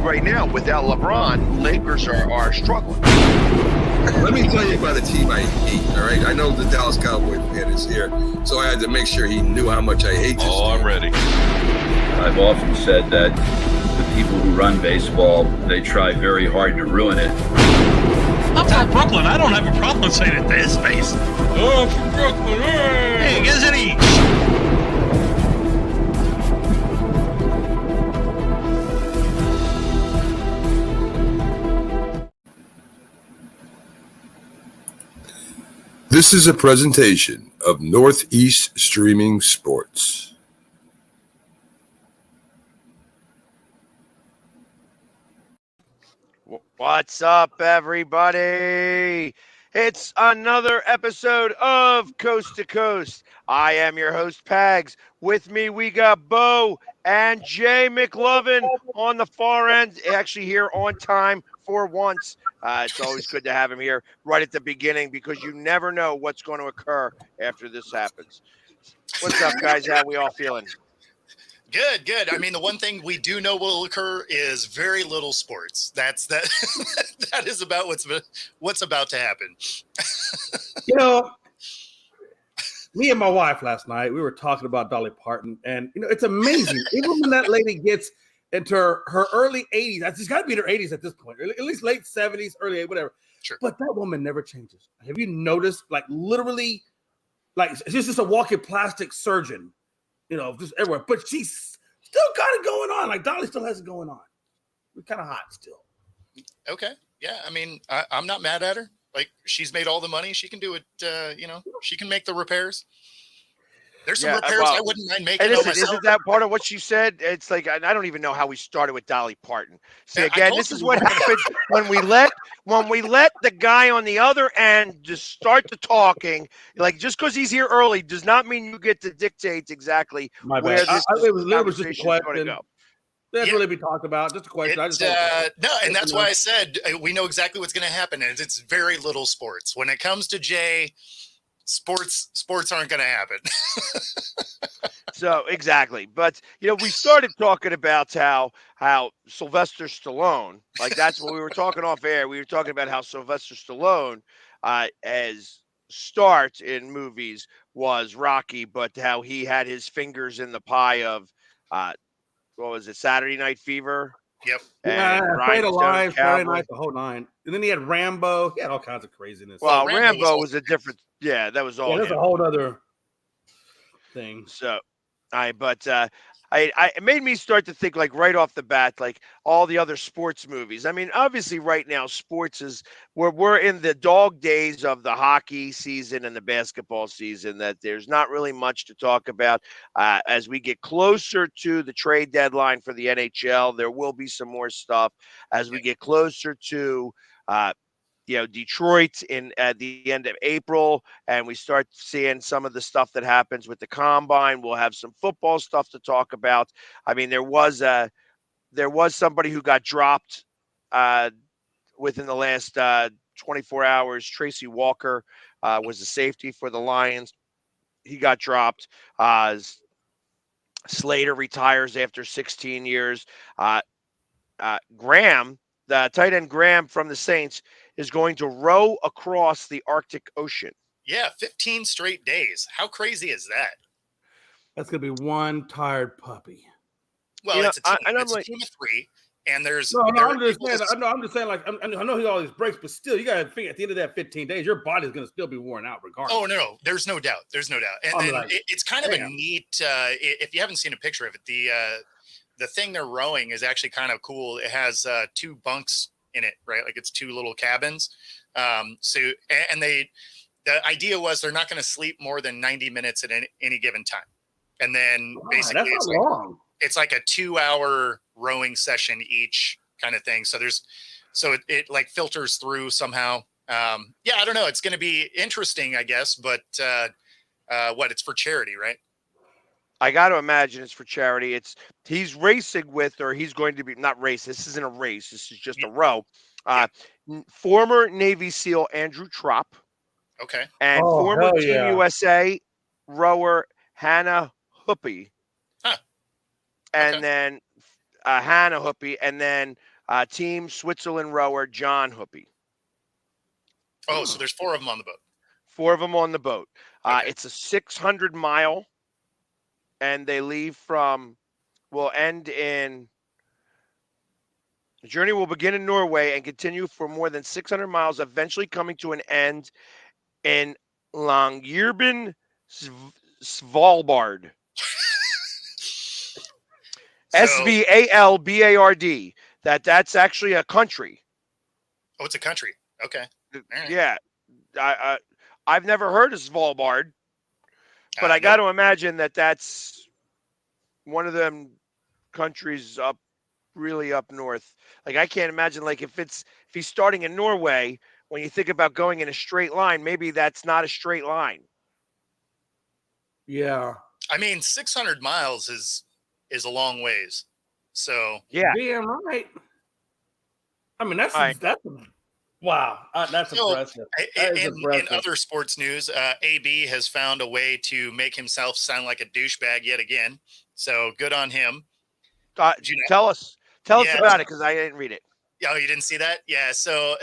right now, without LeBron, Lakers are struggling. Let me tell you about a team I hate, all right? I know the Dallas Cowboy fan is here, so I had to make sure he knew how much I hate this team. I'm ready. I've often said that the people who run baseball, they try very hard to ruin it. I'm from Brooklyn. I don't have a problem saying it to his face. Oh, from Brooklyn. Hey, guess any. This is a presentation of Northeast Streaming Sports. What's up, everybody? It's another episode of Coast to Coast. I am your host, Pags. With me, we got Bo and Jay McLovin on the far end, actually here on time for once. It's always good to have him here right at the beginning because you never know what's going to occur after this happens. What's up, guys? How we all feeling? Good. I mean, the one thing we do know will occur is very little sports. That is about what's about to happen. You know, me and my wife last night, we were talking about Dolly Parton, and it's amazing. Even when that lady gets into her early 80s, she's got to be in her 80s at this point, at least late 70s, early 80s, whatever. Sure. But that woman never changes. Have you noticed? Like literally, like she's just a walking plastic surgeon. Just everywhere. But she's still got it going on. Like Dolly still has it going on. We're kind of hot still. Okay. Yeah. I mean, I'm not mad at her. Like she's made all the money. She can do it. She can make the repairs. There's some repairs I wouldn't mind making. And isn't that part of what she said? It's like, I don't even know how we started with Dolly Parton. See, again, this is what happens when we let the guy on the other end just start the talking. Like, just because he's here early does not mean you get to dictate exactly where this conversation is going to go. That's really be talked about. Just a question. And that's why I said we know exactly what's going to happen, and it's very little sports. When it comes to Jay, sports aren't going to happen. So exactly, but we started talking about how Sylvester Stallone, like that's what we were talking off air. We were talking about how Sylvester Stallone, as start in movies was Rocky, but how he had his fingers in the pie of what was it, Saturday Night Fever? Yep. Played Alive, Friday Night, the whole nine. And then he had Rambo. He had all kinds of craziness. Well, Rambo was a different. Yeah, that was all. Yeah, that's a whole other thing. So, it made me start to think, like, right off the bat, like all the other sports movies. I mean, obviously, right now, sports is we're in the dog days of the hockey season and the basketball season. That there's not really much to talk about. As we get closer to the trade deadline for the NHL, there will be some more stuff. As we get closer to Detroit at the end of April, and we start seeing some of the stuff that happens with the combine. We'll have some football stuff to talk about. I mean, there was somebody who got dropped within the last 24 hours. Tracy Walker was a safety for the Lions. He got dropped. Slater retires after 16 years. Graham, the tight end Graham from the Saints, is going to row across the Arctic Ocean. Yeah, 15 straight days. How crazy is that? That's going to be one tired puppy. Well, it's a team. It's a team of three, and there's... I'm just saying, like, I know he always breaks, but still, you got to figure at the end of that 15 days, your body's going to still be worn out regardless. Oh, no, there's no doubt. And it's kind of a neat... if you haven't seen a picture of it, the thing they're rowing is actually kind of cool. It has two bunks in it, right? Like it's two little cabins. The idea was they're not going to sleep more than 90 minutes at any given time. And then basically it's like a 2-hour rowing session each kind of thing. So it like filters through somehow. I don't know. It's going to be interesting, I guess, but it's for charity, right? I got to imagine it's for charity. He's racing with, or he's going to be, not race. This isn't a race. This is just a row. Former Navy SEAL Andrew Tropp. Okay. And former Team USA rower Hannah Hoopy. Huh. And then Hannah Hoopy. And then Team Switzerland rower John Hoopy. Oh, so there's 4 of them on the boat. 4 of them on the boat. Okay. It's a 600-mile, and they leave from. Will end in. The journey will begin in Norway and continue for more than 600 miles, eventually coming to an end in Longyearbyen, Svalbard. So, Svalbard. That's actually a country. oh, it's a country. Okay. All right. Yeah, I've never heard of Svalbard, but I got to imagine that that's one of them countries really up north. Like I can't imagine like if he's starting in Norway, when you think about going in a straight line, maybe that's not a straight line. Yeah. I mean, 600 miles is a long ways. So Yeah, Damn right. I mean, that's right. wow. That's impressive. That is In impressive. other sports news, AB has found a way to make himself sound like a douchebag yet again. So good on him. You know? Tell us about it because I didn't read it. Oh, you didn't see that? Yeah. So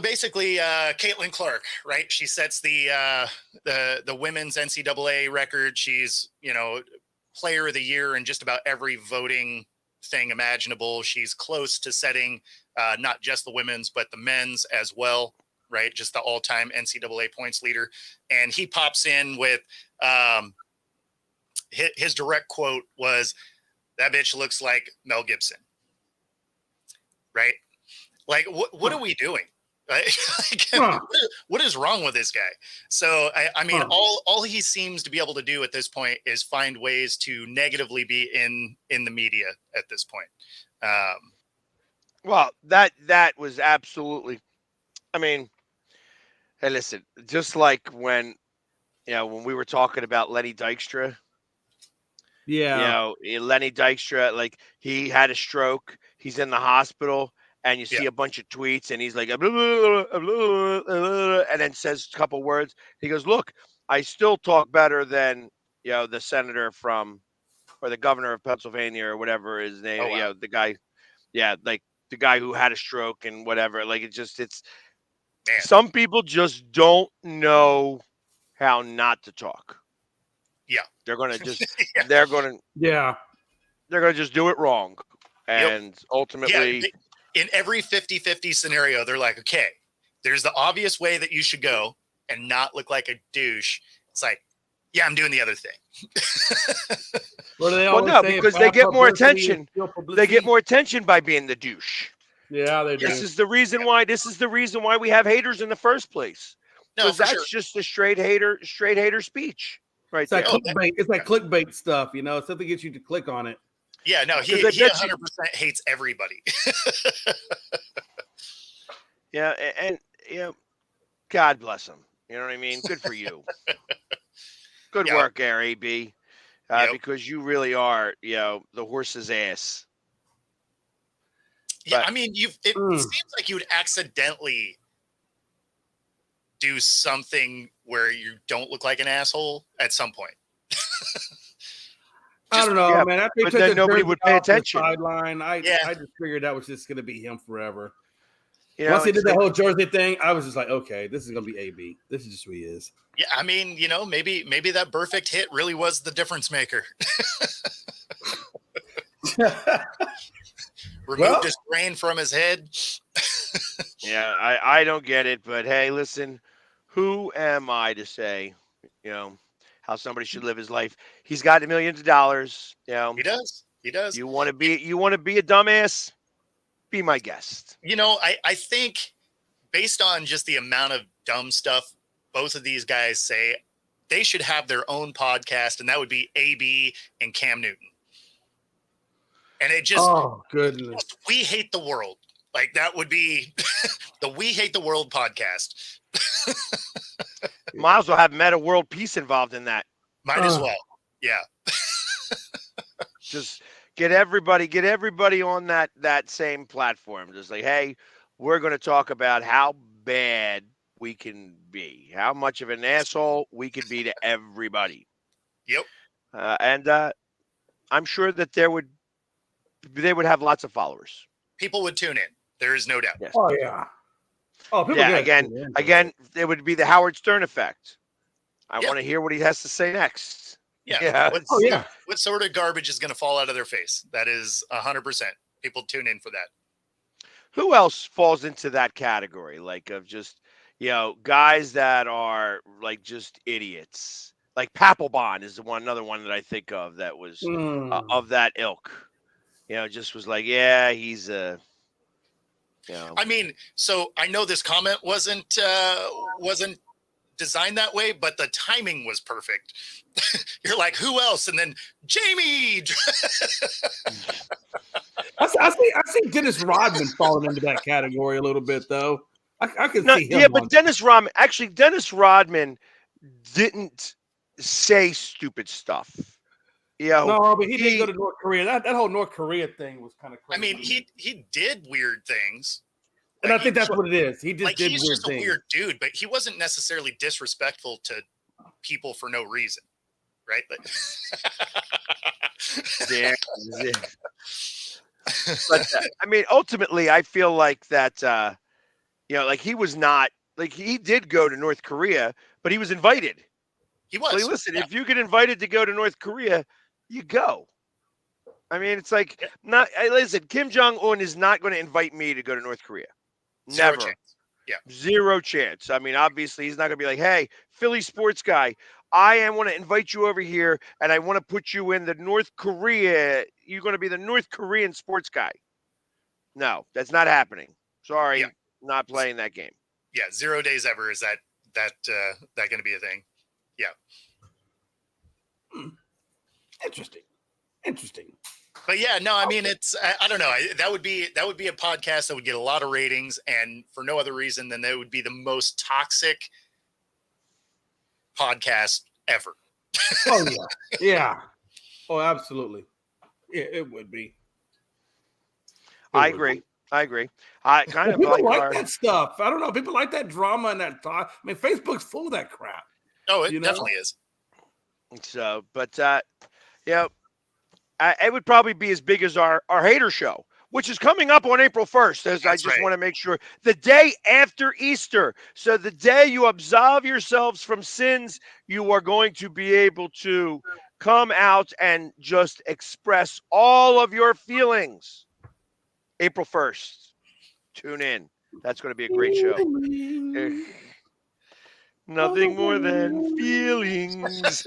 basically, Caitlin Clark, right? She sets the women's NCAA record. She's player of the year in just about every voting thing imaginable. She's close to setting not just the women's but the men's as well, right? Just the all-time NCAA points leader. And he pops in with his direct quote was, "That bitch looks like Mel Gibson." Right? Like, what are we doing? What is wrong with this guy? So, I mean, all he seems to be able to do at this point is find ways to negatively be in the media at this point. Well, that was absolutely. I mean, hey, listen, just like when we were talking about Lenny Dykstra. Yeah. Lenny Dykstra, like he had a stroke. He's in the hospital, and you see a bunch of tweets, and he's like, blah, blah, blah, blah, blah, and then says a couple words. He goes, "Look, I still talk better than the senator or the governor of Pennsylvania or whatever his name. Oh, wow. The guy, like the guy who had a stroke and whatever. Like it's Man. Some people just don't know how not to talk. Yeah, they're gonna just Yeah. they're gonna just do it wrong, and ultimately, in every 50-50 scenario, they're like, okay, there's the obvious way that you should go and not look like a douche. It's like, yeah, I'm doing the other thing. Well, no, because they get more attention. They get more attention by being the douche. Yeah, they do. This is the reason why. We have haters in the first place. No, because that's just a straight hater speech, right? It's like clickbait. It's like clickbait stuff, something to get you to click on it. Yeah, no, he 100% hates everybody. Yeah, and God bless him. You know what I mean? Good for you. Good work, Gary B. Because you really are, the horse's ass. Yeah, I mean, it seems like you would accidentally do something where you don't look like an asshole at some point. I don't know, man. But then nobody would pay attention. Sideline. I just figured that was just going to be him forever. Once he did the whole Jersey thing, I was just like, okay, this is going to be AB. This is just who he is. Yeah, I mean, maybe that perfect hit really was the difference maker. Removed his brain from his head. Yeah, I don't get it, but hey, listen, who am I to say, how somebody should live his life? He's got millions of dollars. He does. You want to be a dumbass? Be my guest. I think based on just the amount of dumb stuff both of these guys say, they should have their own podcast, and that would be AB and Cam Newton. And it just, goodness, we hate the world. Like that would be the We Hate the World podcast. Miles will have meta world peace involved in that. Might as well. Yeah. Just get everybody on that same platform. Just like, hey, we're going to talk about how bad we can be, how much of an asshole we can be to everybody. Yep. And I'm sure that there would they would have lots of followers. People would tune in. There is no doubt. Yes. Oh yeah. Oh, people Yeah. get Again, it would be the Howard Stern effect. I Yeah. want to hear what he has to say next. Yeah. Yeah. What sort of garbage is going to fall out of their face? That is 100%. People tune in for that. Who else falls into that category? Like of just, guys that are like just idiots. Like Papelbon is another one that I think of that was of that ilk. Just was like, yeah, he's a. I mean, so I know this comment wasn't designed that way, but the timing was perfect. You're like, who else? And then Jamie. I see Dennis Rodman falling into that category a little bit, though. I can see him. Yeah, but Dennis Rodman didn't say stupid stuff. Yeah, no, but he did go to North Korea. That whole North Korea thing was kind of crazy. I mean, he did weird things. And I think that's what it is. He just did he's weird just things. a weird dude, but he wasn't necessarily disrespectful to people for no reason, right? Yeah. But I mean, ultimately, I feel like that. Like he was not like he did go to North Korea, but he was invited. He was. So listen, if you get invited to go to North Korea, you go. I mean, it's like listen. Kim Jong-un is not going to invite me to go to North Korea. Zero Never. chance. Yeah. Zero chance. I mean, obviously, he's not going to be like, hey, Philly sports guy, I want to invite you over here and I want to put you in the North Korea. You're going to be the North Korean sports guy. No, that's not happening. Sorry, not playing that game. Yeah, 0 days ever. Is that going to be a thing? Yeah. Interesting. But yeah, no, I mean, it's, I don't know. That would be a podcast that would get a lot of ratings, and for no other reason than that would be the most toxic podcast ever. Oh yeah. Yeah. Oh, absolutely. Yeah, it would be. I agree. I kind of people like that stuff. I don't know. People like that drama and that talk. I mean, Facebook's full of that crap. Oh, it definitely is. So, but it would probably be as big as our hater show, which is coming up on April 1st. As I just want to make sure the day after Easter. So the day you absolve yourselves from sins, you are going to be able to come out and just express all of your feelings. April 1st. Tune in. That's going to be a great show. Nothing more than feelings.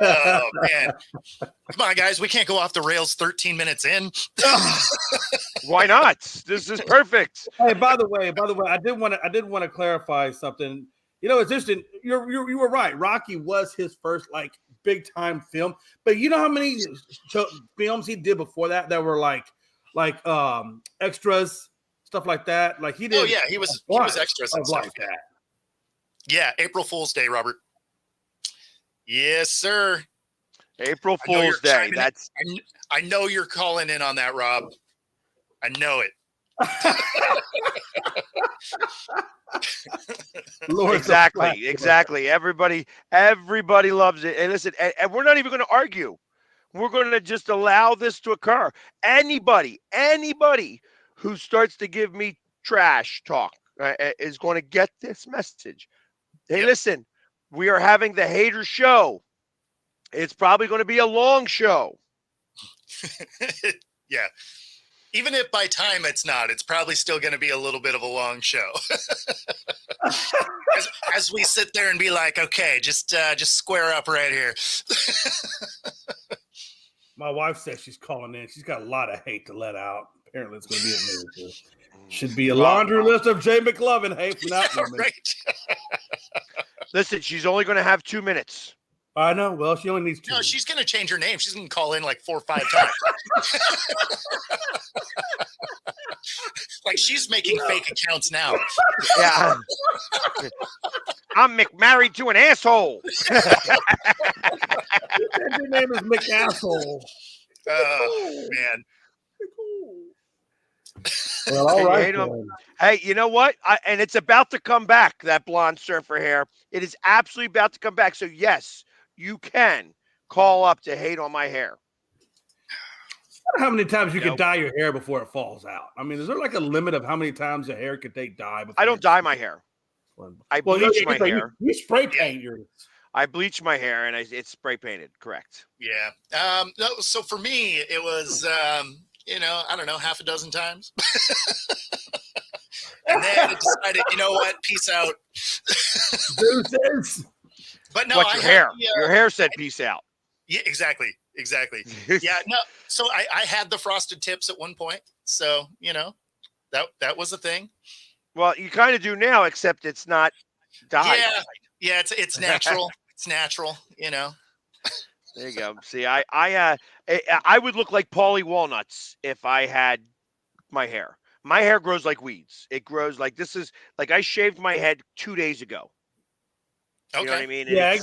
Oh man, come on, guys, we can't go off the rails 13 minutes in. Why not? This is perfect. Hey, by the way, I did want to clarify something. It's interesting. You were right. Rocky was his first like big time film, but you know how many films he did before that were like extras, stuff like that. Like he did. Oh yeah, he was extras and stuff like that. Yeah, April Fool's Day, Robert. Yes, sir. April Fool's Day. I know you're calling in on that, Rob. I know it. Exactly. Everybody loves it. And listen, and we're not even going to argue. We're going to just allow this to occur. Anybody who starts to give me trash talk is going to get this message. Hey, listen. We are having the hater show. It's probably going to be a long show. Yeah. Even if by time it's not, it's probably still going to be a little bit of a long show. as we sit there and be like, okay, just square up right here. My wife says she's calling in. She's got a lot of hate to let out. Apparently it's going to be amazing. Should be a laundry list of Jay McLovin hate from that woman. Right. Listen, she's only going to have 2 minutes. I know. Well, she only needs 2 No, she's going to change her name. She's going to call in like 4 or 5 times. Like she's making fake accounts now. Yeah. I'm married to an asshole. Your name is McAsshole. Oh, man. Well, all right. Hey, you know what? And it's about to come back, that blonde surfer hair. It is absolutely about to come back. So, yes, you can call up to hate on my hair. How many times you can dye your hair before it falls out? I mean, is there like a limit of how many times your hair can take dye? I don't dye my hair. I bleach my hair. You spray paint yours. I bleach my hair and it's spray painted. Correct. Yeah. So for me, it was, I don't know, half a dozen times. And then I decided, you know what? Peace out. Deuces. But no, What's your hair? Your hair said peace out. Yeah, exactly. Yeah, no. So I had the frosted tips at one point. So, that was a thing. Well, you kind of do now, except it's not dyed. Yeah, it's natural. It's natural, There you go. See, I would look like Paulie Walnuts if I had my hair. My hair grows like weeds. It grows like I shaved my head 2 days ago. Okay. You know what I mean? Yeah,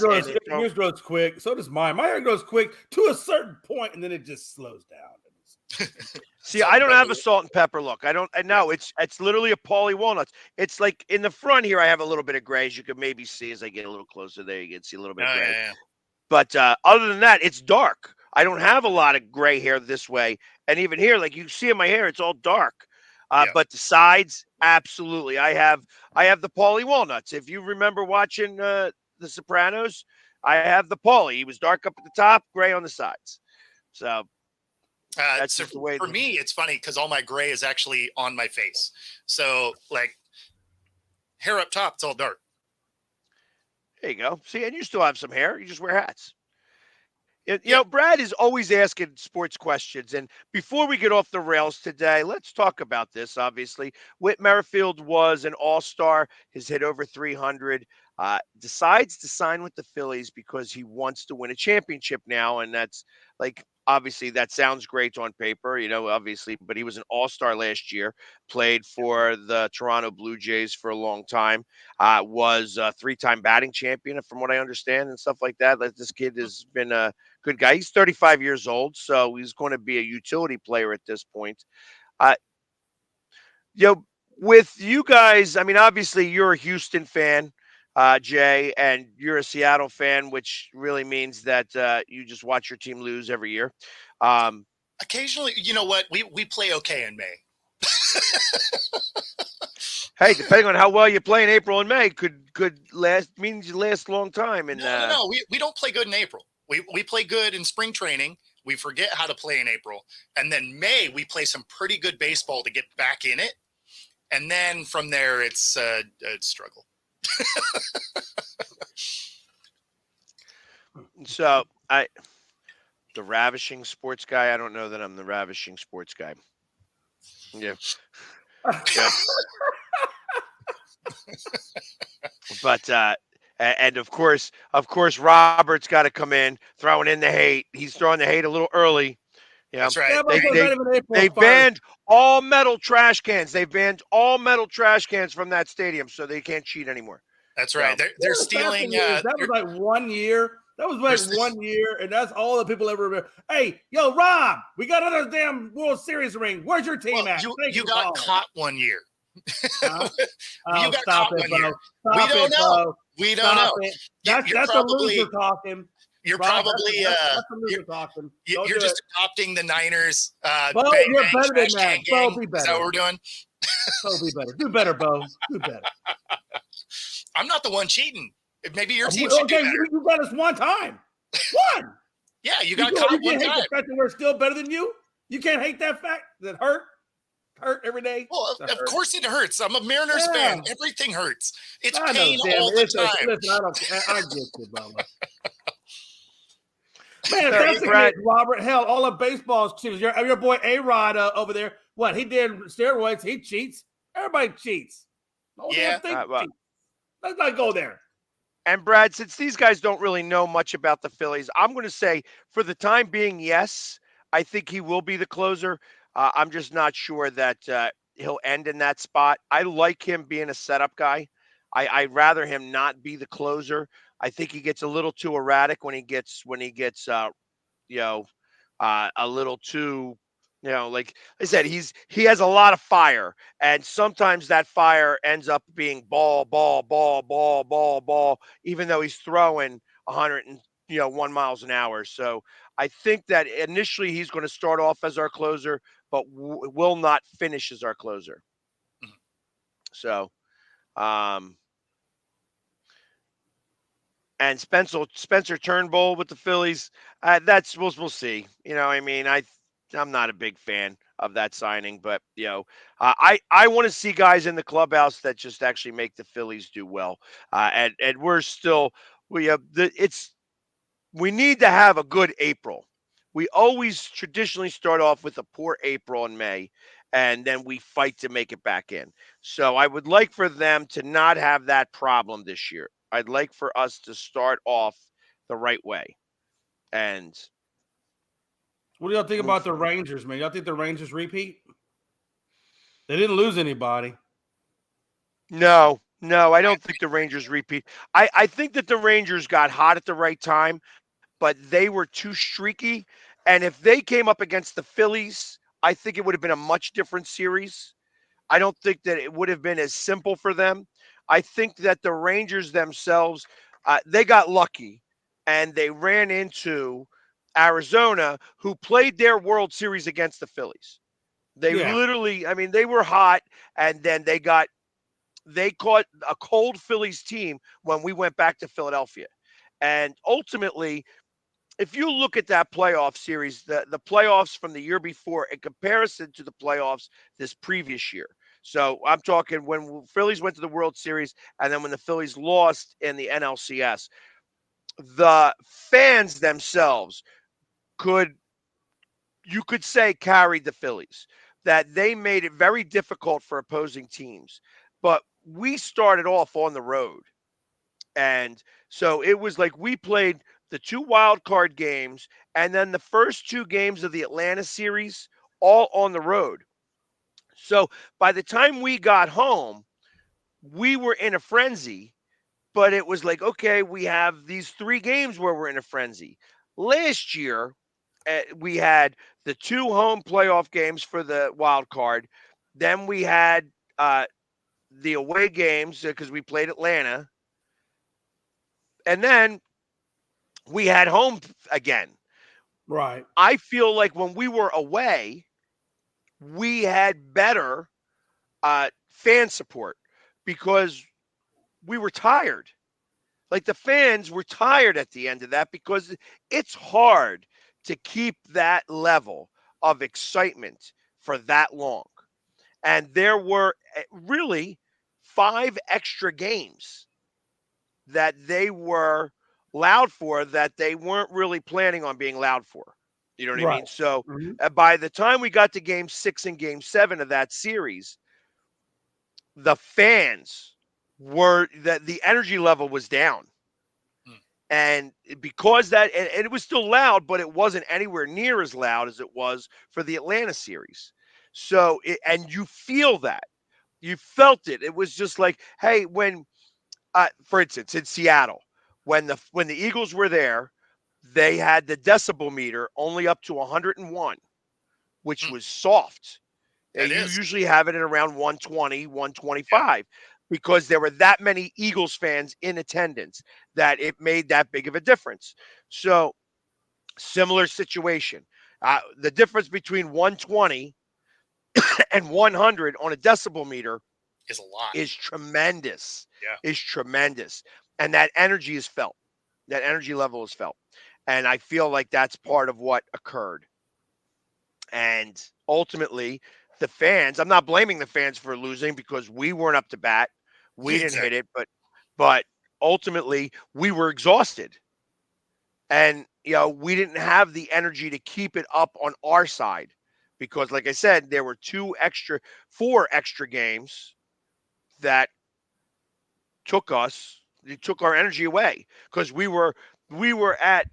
yours grows quick. So does mine. My hair grows quick to a certain point, and then it just slows down. See, I don't have a salt and pepper look. I know it's literally a Paulie Walnuts. It's like in the front here, I have a little bit of gray, as you can maybe see as I get a little closer there. You can see a little bit of gray. Yeah. But other than that, it's dark. I don't have a lot of gray hair this way. And even here, like you see in my hair, it's all dark. But the sides, absolutely. I have the Paulie Walnuts. If you remember watching The Sopranos, I have the Paulie. He was dark up at the top, gray on the sides. So that's just the way. For me, it's funny because all my gray is actually on my face. So like hair up top, it's all dark. There you go. See, and you still have some hair. You just wear hats. You know, Brad is always asking sports questions. And before we get off the rails today, let's talk about this, obviously. Whit Merrifield was an all-star. He's hit over 300. Decides to sign with the Phillies because he wants to win a championship now. And that's like, obviously, that sounds great on paper, obviously. But he was an all-star last year, played for the Toronto Blue Jays for a long time, was a three-time batting champion, from what I understand, and stuff like that. This kid has been a good guy. He's 35 years old, so he's going to be a utility player at this point. With you guys, I mean, obviously, you're a Houston fan. Jay, and you're a Seattle fan, which really means that you just watch your team lose every year. Occasionally, you know what? We play okay in May. Hey, depending on how well you play in April and May, could means you last a long time. And no. We don't play good in April. We play good in spring training. We forget how to play in April, and then May we play some pretty good baseball to get back in it, and then from there it's a struggle. So the ravishing sports guy. I don't know that I'm the ravishing sports guy. Yeah. But and of course, Robert's got to come in throwing in the hate. He's throwing the hate a little early. That's right. They banned all metal trash cans. They banned all metal trash cans from that stadium, so they can't cheat anymore. That's right. They're stealing. That was like 1 year. That was like 1 year, and that's all the people ever remember. Hey, yo, Rob, we got another damn World Series ring. Where's your team at? You got caught 1 year. You got stop caught it, 1 bro. year. Stop We don't it, know. bro. We don't know. That's a loser talking. You're Rob, probably that's a loser talking. you're just adopting the Niners. Bo, you're better than that. Bo, be better. Is that what we're doing? Bo, be better. Do better, Bo. Do better. I'm not the one cheating. Maybe your team should do better. You got us one time. One. Yeah, you got caught one You can't time. hate the fact that we're still better than you. You can't hate that fact that hurt every day. Well, of course it hurts. I'm a Mariners fan. Everything hurts. It's I pain know, all the time. Listen, I get you, brother. Man, that's the case, Robert. Hell, all of baseball's cheats. Your boy A-Rod over there, what he did steroids, he cheats. Everybody cheats. Yeah. Cheats. Let's not go there. And Brad, since these guys don't really know much about the Phillies, I'm going to say for the time being, yes, I think he will be the closer. I'm just not sure that he'll end in that spot. I like him being a setup guy. I'd rather him not be the closer. I think he gets a little too erratic when he gets a little too, like I said, he has a lot of fire, and sometimes that fire ends up being ball, even though he's throwing 100 1 miles an hour. So I think that initially he's going to start off as our closer, but will not finish as our closer. Mhm. So, and Spencer Turnbull with the Phillies, that's we'll see. I mean, I'm not a big fan of that signing, but I want to see guys in the clubhouse that just actually make the Phillies do well. And we're still we need to have a good April. We always traditionally start off with a poor April and May, and then we fight to make it back in. So I would like for them to not have that problem this year. I'd like for us to start off the right way. And what do y'all think about the Rangers, man? Y'all think the Rangers repeat? They didn't lose anybody. No, I don't think the Rangers repeat. I think that the Rangers got hot at the right time, but they were too streaky. And if they came up against the Phillies, I think it would have been a much different series. I don't think that it would have been as simple for them. I think that the Rangers themselves, they got lucky and they ran into Arizona, who played their World Series against the Phillies. They Yeah. literally, I mean, they were hot, and then they caught a cold Phillies team when we went back to Philadelphia. And ultimately, if you look at that playoff series, the playoffs from the year before in comparison to the playoffs this previous year. So I'm talking when Phillies went to the World Series and then when the Phillies lost in the NLCS, the fans themselves could, you could say, carried the Phillies, that they made it very difficult for opposing teams. But we started off on the road. And so it was like we played the 2 wild card games and then the first 2 games of the Atlanta series all on the road. So by the time we got home, we were in a frenzy, but it was like, okay, we have these 3 games where we're in a frenzy. Last year, we had the 2 home playoff games for the wild card. Then we had the away games because we played Atlanta. And then we had home again. Right. I feel like when we were away, we had better fan support because we were tired. Like the fans were tired at the end of that because it's hard to keep that level of excitement for that long. And there were really 5 extra games that they were loud for that they weren't really planning on being loud for. You know what I Right. mean? So Mm-hmm. by the time we got to game 6 and game 7 of that series, the fans were that the energy level was down. Mm. And because and it was still loud, but it wasn't anywhere near as loud as it was for the Atlanta series. So, and you feel that. You felt it. It was just like, hey, when for instance, in Seattle, when the Eagles were there, they had the decibel meter only up to 101, which Mm. was soft. That You is. usually have it at around 120, Yeah. 125, because there were that many Eagles fans in attendance that it made that big of a difference. So, similar situation. The difference between 120 and 100 on a decibel meter Is a lot. is tremendous. Yeah. Is tremendous. And that energy is felt. That energy level is felt. And I feel like that's part of what occurred. And ultimately, the fans, I'm not blaming the fans for losing because we weren't up to bat. We didn't hit Exactly. it, but ultimately we were exhausted. And we didn't have the energy to keep it up on our side because like I said, there were 4 extra games that it took our energy away because we were at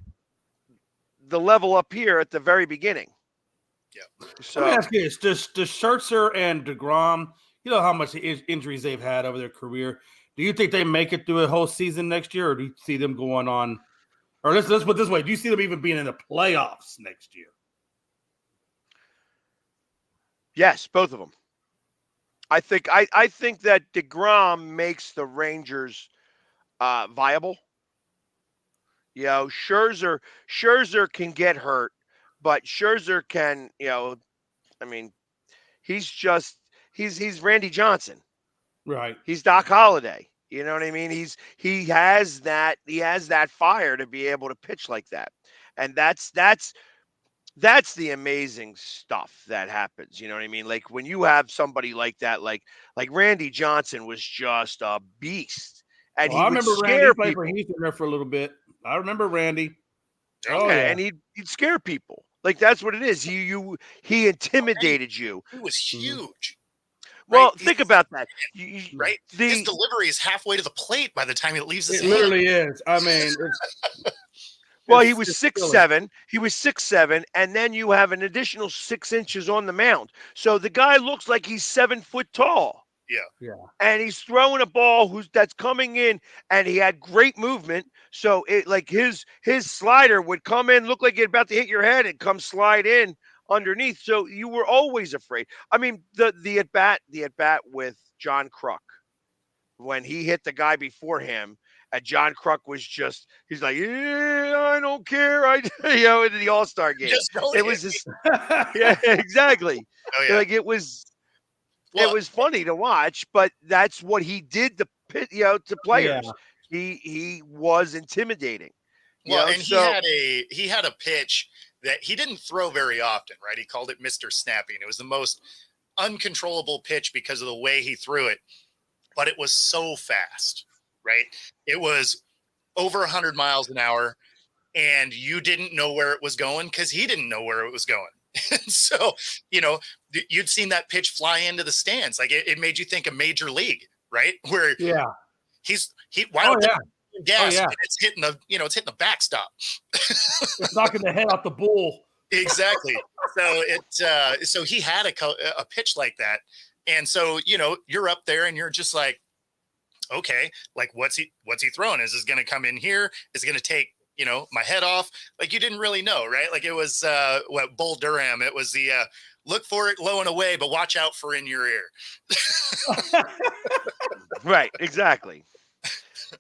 the level up here at the very beginning. Yeah. Let me So ask you this: Does Scherzer and DeGrom, you know how much injuries they've had over their career? Do you think they make it through a whole season next year, or do you see them going on? Or let's put it this way: do you see them even being in the playoffs next year? yes, both of them. I think that DeGrom makes the Rangers viable. You know, Scherzer can get hurt, but Scherzer can, I mean, he's just he's Randy Johnson. Right. He's Doc Holliday. You know what I mean? He has that fire to be able to pitch like that. And that's the amazing stuff that happens. You know what I mean? Like when you have somebody like that, like Randy Johnson was just a beast. And Well, he I would remember Randy. He scare played for people. Houston there for a little bit. I remember Randy. Oh Yeah, yeah. and he'd scare people. Like that's what it is. He intimidated you. He was huge. Well, Right? think about that. Right? His delivery is halfway to the plate by the time it leaves his It hand. literally is. I mean, Well, he was silly. 6'7". He was 6'7", and then you have an additional 6 inches on the mound. So the guy looks like he's 7 foot tall. Yeah. And he's throwing a ball that's coming in, and he had great movement. So it like his slider would come in, look like it's about to hit your head, and come slide in underneath. So you were always afraid. I mean, the at bat with John Kruk when he hit the guy before him, and John Kruk was he's like, yeah, I don't care. In the All-Star game, Just don't it hit was me. just yeah, exactly. Oh yeah. Like it was Well, funny to watch, but that's what he did to players. Yeah. He was intimidating. Well, and he had a pitch that he didn't throw very often, right? He called it Mr. Snapping. It was the most uncontrollable pitch because of the way he threw it, but it was so fast, right? It was over 100 miles an hour, and you didn't know where it was going because he didn't know where it was going. And so, you'd seen that pitch fly into the stands. Like it made you think of Major League, right? Where why don't gas? yeah. And it's hitting the backstop. It's knocking the head off the bull. Exactly. So he had a pitch like that, and so you're up there and you're just like, okay, like what's he throwing? Is this going to come in here? Is it going to take my head off? Like you didn't really know, right? Like it was Bull Durham. It was the look for it low and away, but watch out for in your ear. Right, exactly.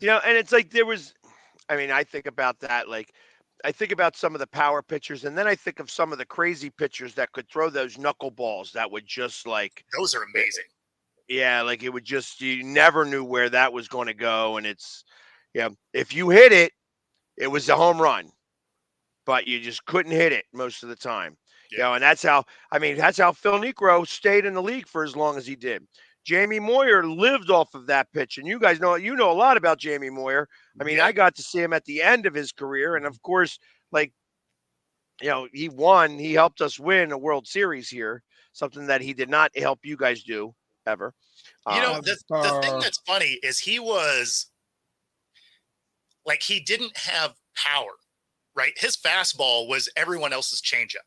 And it's like I think about that. Like I think about some of the power pitchers, and then I think of some of the crazy pitchers that could throw those knuckleballs that would just like those are amazing. Yeah, like it would just you never knew where that was going to go, and it's if you hit it, it was a home run, but you just couldn't hit it most of the time. Yeah. And that's how Phil Niekro stayed in the league for as long as he did. Jamie Moyer lived off of that pitch, and you guys know a lot about Jamie Moyer. I mean, I got to see him at the end of his career, and of course, he won. He helped us win a World Series here, something that he did not help you guys do ever. The thing that's funny is he was like he didn't have power, right? His fastball was everyone else's changeup,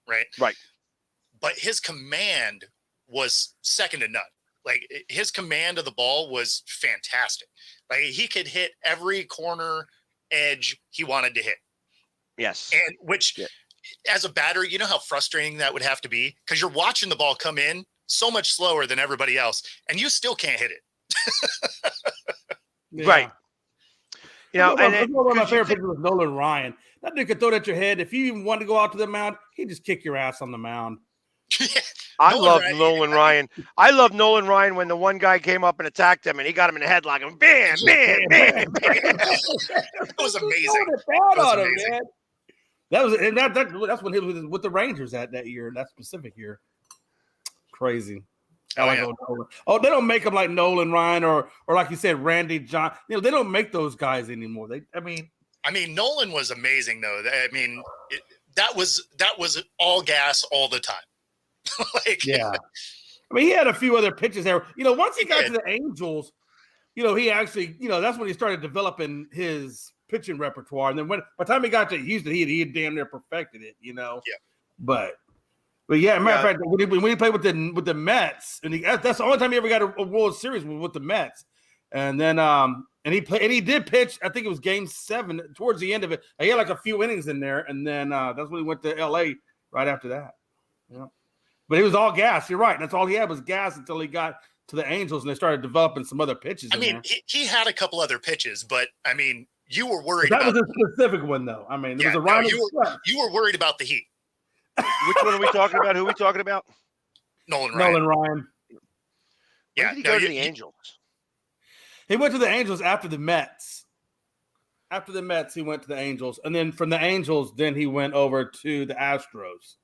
right? Right. But his command was second to none. Like his command of the ball was fantastic. Like he could hit every corner edge he wanted to hit. Yes. And which as a batter, you know how frustrating that would have to be because you're watching the ball come in so much slower than everybody else and you still can't hit it. Right. One of my favorite pictures was Nolan Ryan. That dude could throw it at your head. If you even wanted to go out to the mound, he'd just kick your ass on the mound. I love Nolan Ryan. I love Nolan Ryan when the one guy came up and attacked him and he got him in the headlock and bam, bam, bam, bam. It was amazing. That's when he was with the Rangers that year, that specific year. Crazy. Oh, they don't make them like Nolan Ryan or like you said, Randy John. They don't make those guys anymore. I mean, Nolan was amazing though. I mean, that was all gas all the time. I mean, he had a few other pitches there. Once he got to the Angels, he actually, that's when he started developing his pitching repertoire. And then by the time he got to Houston, he had damn near perfected it. Yeah. But yeah, matter of fact, when he played with the Mets, and that's the only time he ever got a World Series with the Mets. And then and he did pitch. I think it was Game 7 towards the end of it. He had like a few innings in there, and then that's when he went to LA right after that. Yeah. But he was all gas. You're right. That's all he had was gas until he got to the Angels and they started developing some other pitches. I mean, he had a couple other pitches, but I mean, You were worried That about was a specific one, though. I mean, there was a rhyme. You were worried about the Heat. Which one are we talking about? Who are we talking about? Nolan Ryan. Nolan Ryan. When did he go to the Angels? He went to the Angels after the Mets. After the Mets, he went to the Angels. And then from the Angels, then he went over to the Astros.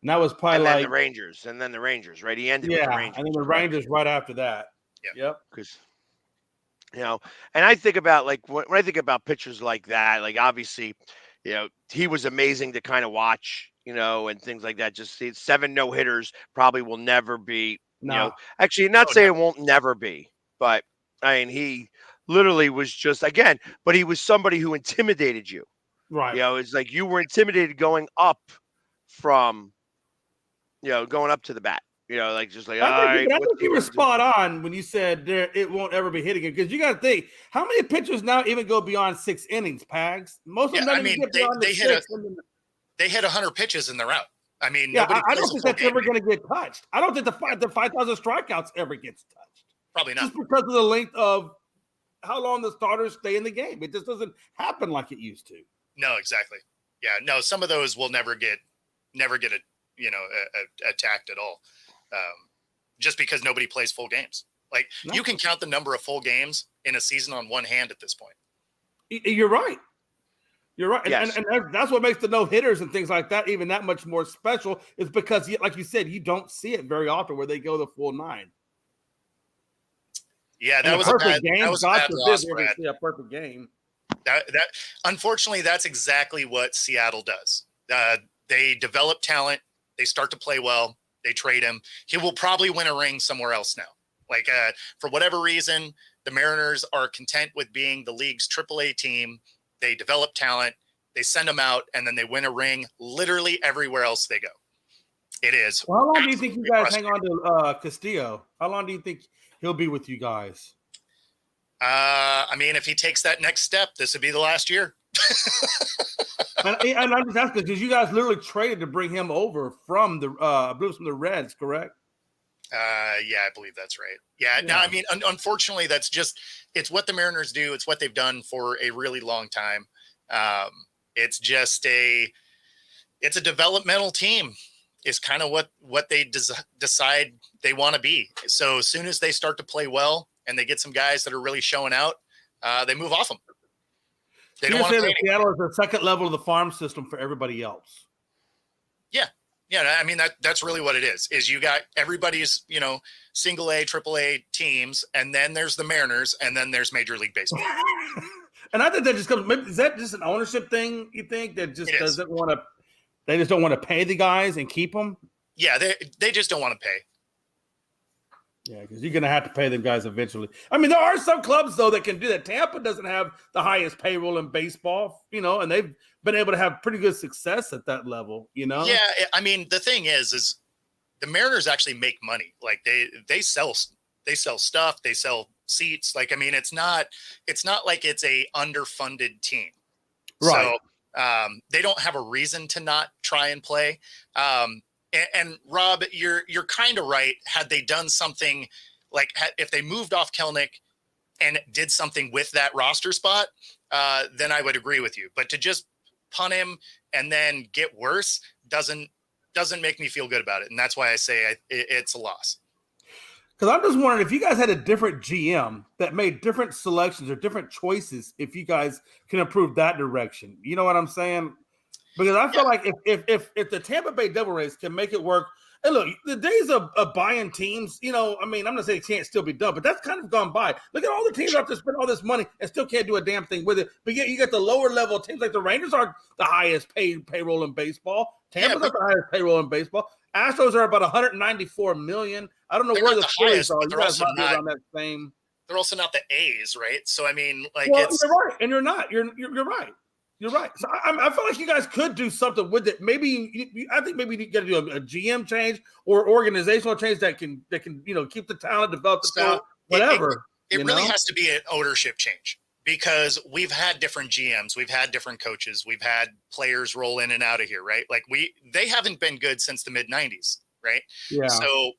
And that was probably the Rangers. And then the Rangers, right? He ended with the Rangers. And then the Rangers right after that. Yep. Because, and I think about, like, when I think about pitchers like that, like, obviously, he was amazing to kind of watch, and things like that. Just 7 no-hitters probably will never be, actually, not saying it won't never be, but, I mean, he literally was just, again, but he was somebody who intimidated you. Right. It's like you were intimidated going up from, going up to the bat. I think you were spot on when you said it won't ever be hitting it, because you got to think, how many pitchers now even go beyond 6 innings, Pags? Most of them get beyond they hit they hit 100 pitches in the route. I mean, I don't think that's ever going to get touched. I don't think the 5,000 strikeouts ever gets touched. Probably not, just because of the length of how long the starters stay in the game. It just doesn't happen like it used to. No, exactly. Yeah, no, some of those will never get attacked at all. Just because nobody plays full games. Like, you can count the number of full games in a season on one hand at this point. You're right. You're right. Yes. And that's what makes the no-hitters and things like that even that much more special, is because, like you said, you don't see it very often where they go the full 9. Yeah, that was a perfect game. That was a bad loss, Brad. A perfect game. That unfortunately, that's exactly what Seattle does. They develop talent. They start to play well. They trade him. He will probably win a ring somewhere else now. Like, for whatever reason, the Mariners are content with being the league's AAA team. They develop talent. They send them out, and then they win a ring literally everywhere else they go. It is. Well, how long do you think you guys hang on to Castillo? How long do you think he'll be with you guys? I mean, if he takes that next step, this would be the last year. and I'm just asking because you guys literally traded to bring him over from the Reds, correct? Yeah, I believe that's right. Yeah. No, I mean, unfortunately, it's what the Mariners do. It's what they've done for a really long time. It's just it's a developmental team is kind of what they decide they want to be. So as soon as they start to play well and they get some guys that are really showing out, they move off them. They don't want to play. Seattle is the second level of the farm system for everybody else. Yeah. Yeah. I mean, that's really what it is you got everybody's, single A, triple A teams. And then there's the Mariners, and then there's Major League Baseball. And I think that just comes, is that just an ownership thing? You think that just doesn't want to, they just don't want to pay the guys and keep them? Yeah. They just don't want to pay. Yeah, because you're going to have to pay them guys eventually. I mean, there are some clubs, though, that can do that. Tampa doesn't have the highest payroll in baseball, and they've been able to have pretty good success at that level, Yeah, I mean, the thing is the Mariners actually make money. Like, they sell stuff, they sell seats. Like, I mean, it's not like it's a underfunded team. Right. So they don't have a reason to not try and play. And Rob, you're kind of right. Had they done something like if they moved off Kelnick and did something with that roster spot, then I would agree with you. But to just punt him and then get worse doesn't make me feel good about it. And that's why I say it's a loss. Because I'm just wondering if you guys had a different GM that made different selections or different choices, if you guys can improve that direction. You know what I'm saying? Because I feel like if the Tampa Bay Devil Rays can make it work, and look, the days of buying teams, I mean, I'm not saying it can't still be done, but that's kind of gone by. Look at all the teams out there spend all this money and still can't do a damn thing with it. But yet you got the lower level teams, like the Rangers are the highest paid payroll in baseball. Tampa's not the highest payroll in baseball. Astros are about 194 million. I don't know where the Phillies are. You guys might be around that same. They're also not the A's, right? So I mean, like, you're right, and you're not. You're right. You're right. So I feel like you guys could do something with it. Maybe I think maybe you got to do a GM change or organizational change that can keep the talent, develop the talent, whatever. It really has to be an ownership change, because we've had different GMs, we've had different coaches, we've had players roll in and out of here, right? Like they haven't been good since the mid 90s, right? Yeah. So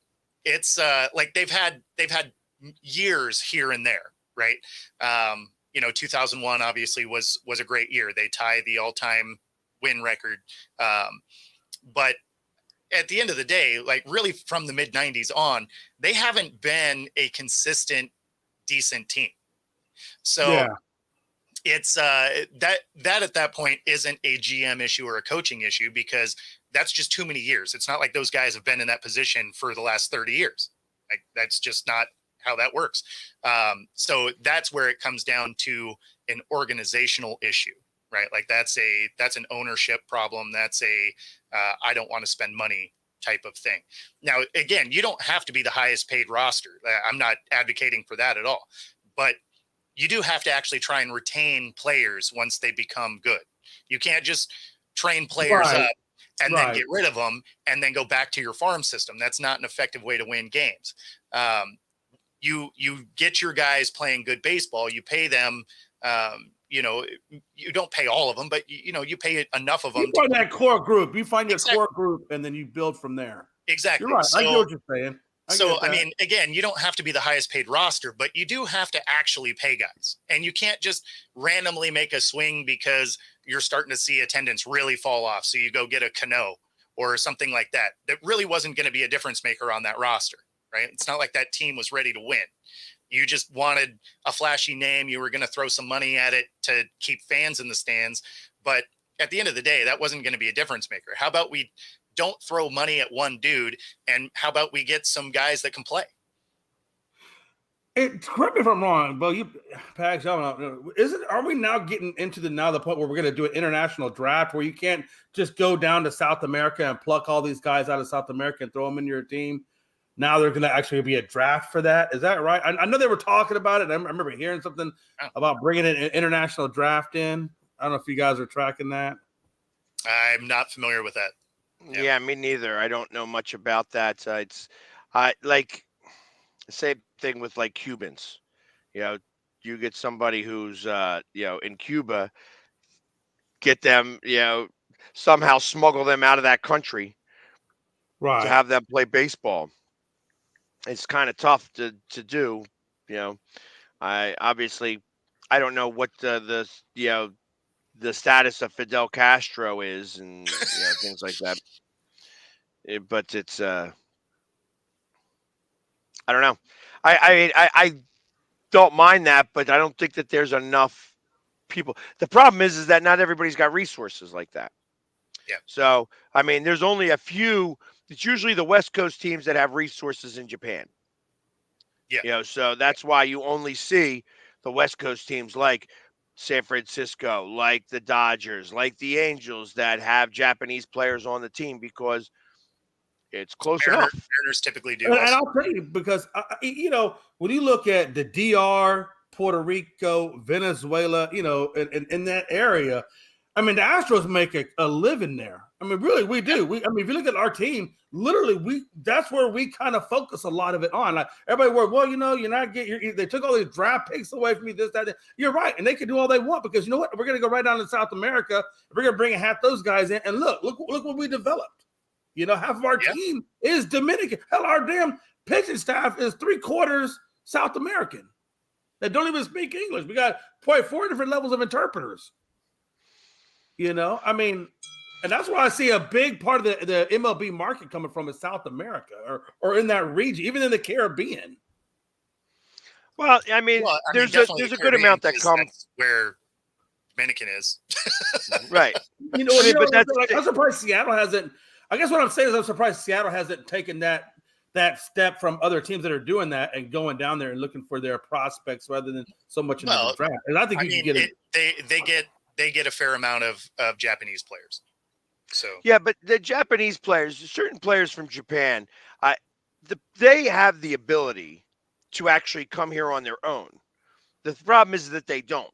it's like they've had years here and there, right? 2001 obviously was a great year. They tie the all-time win record. But at the end of the day, like really from the mid 90s on, they haven't been a consistent, decent team. So it's that at that point isn't a GM issue or a coaching issue, because that's just too many years. It's not like those guys have been in that position for the last 30 years. Like that's just not how that works. So that's where it comes down to an organizational issue, right? Like that's an ownership problem. That's I don't want to spend money type of thing. Now, again, you don't have to be the highest paid roster. I'm not advocating for that at all, but you do have to actually try and retain players once they become good. You can't just train players up and then get rid of them and then go back to your farm system. That's not an effective way to win games. You get your guys playing good baseball. You pay them. You don't pay all of them, but you pay enough of them. You find that core group. You find your core group, and then you build from there. Exactly. You're right. So, I get what you're saying. I mean, again, you don't have to be the highest paid roster, but you do have to actually pay guys. And you can't just randomly make a swing because you're starting to see attendance really fall off. So you go get a Cano or something like that. That really wasn't going to be a difference maker on that roster, right? It's not like that team was ready to win. You just wanted a flashy name. You were going to throw some money at it to keep fans in the stands. But at the end of the day, that wasn't going to be a difference maker. How about we don't throw money at one dude, and how about we get some guys that can play? Correct me if I'm wrong, but Pags, are we now getting into the point where we're going to do an international draft where you can't just go down to South America and pluck all these guys out of South America and throw them in your team? Now there's going to actually be a draft for that. Is that right? I know they were talking about it. I remember hearing something about bringing an international draft in. I don't know if you guys are tracking that. I'm not familiar with that. Yeah, me neither. I don't know much about that. It's like the same thing with like Cubans. You get somebody who's in Cuba, get them, somehow smuggle them out of that country, right, to have them play baseball. It's kind of tough to do. I don't know what the status of Fidel Castro is, and things like that. But it's I don't know. I don't mind that, but I don't think that there's enough people. The problem is that not everybody's got resources like that. Yeah. So I mean, there's only a few. It's usually the West Coast teams that have resources in Japan. Yeah. So that's why you only see the West Coast teams like San Francisco, like the Dodgers, like the Angels that have Japanese players on the team, because it's close enough. Mariners typically do. And I'll tell you, because, when you look at the DR, Puerto Rico, Venezuela, in that area, I mean, the Astros make a living there. I mean, really, we do. If you look at our team, literally, that's where we kind of focus a lot of it on. Like everybody work, well, you're not getting. They took all these draft picks away from me. This, that. You're right, and they can do all they want, because you know what? We're going to go right down to South America. We're going to bring half those guys in, and look what we developed. Half of our team is Dominican. Hell, our damn pitching staff is 3/4 South American that don't even speak English. We got 4 different levels of interpreters. And that's where I see a big part of the MLB market coming from is South America or in that region, even in the Caribbean. Well, there's a good amount that comes where Dominican is. Right. I'm surprised Seattle hasn't. I guess what I'm saying is I'm surprised Seattle hasn't taken that step from other teams that are doing that and going down there and looking for their prospects rather than so much in the draft. And I think you can get it. They get a fair amount of Japanese players. So yeah, but the Japanese players, certain players from Japan, they have the ability to actually come here on their own. The problem is that they don't.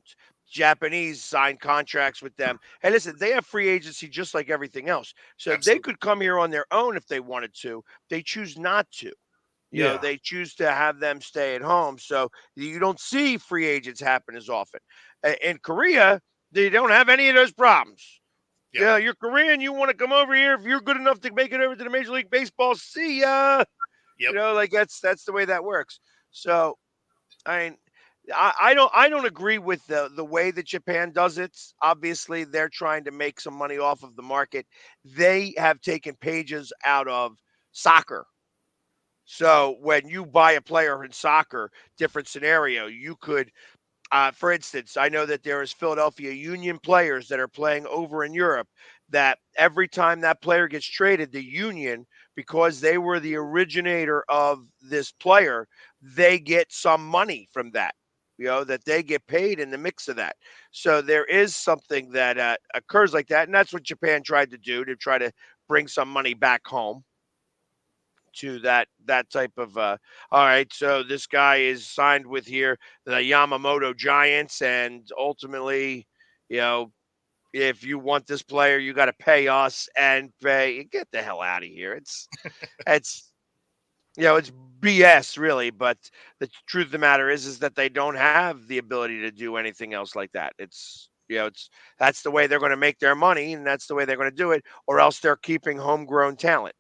Japanese sign contracts with them. Hey, listen, they have free agency just like everything else. So Absolutely. They could come here on their own if they wanted to. They choose not to. They choose to have them stay at home. So you don't see free agents happen as often. In Korea, they don't have any of those problems. Yep. Yeah, you're Korean. You want to come over here. If you're good enough to make it over to the Major League Baseball, see ya. Yep. That's the way that works. So, I don't agree with the way that Japan does it. Obviously, they're trying to make some money off of the market. They have taken pages out of soccer. So when you buy a player in soccer, different scenario. You could, for instance, I know that there is Philadelphia Union players that are playing over in Europe. That every time that player gets traded, the Union, because they were the originator of this player, they get some money from that. That they get paid in the mix of that. So there is something that occurs like that, and that's what Japan tried to do to try to bring some money back home to that type of all right, so this guy is signed with here the Yamamoto Giants, and ultimately, you know if you want this player, you got to pay us and get the hell out of here. It's it's BS, really. But the truth of the matter is that they don't have the ability to do anything else like that. It's that's the way they're going to make their money, and that's the way they're going to do it, or else they're keeping homegrown talent.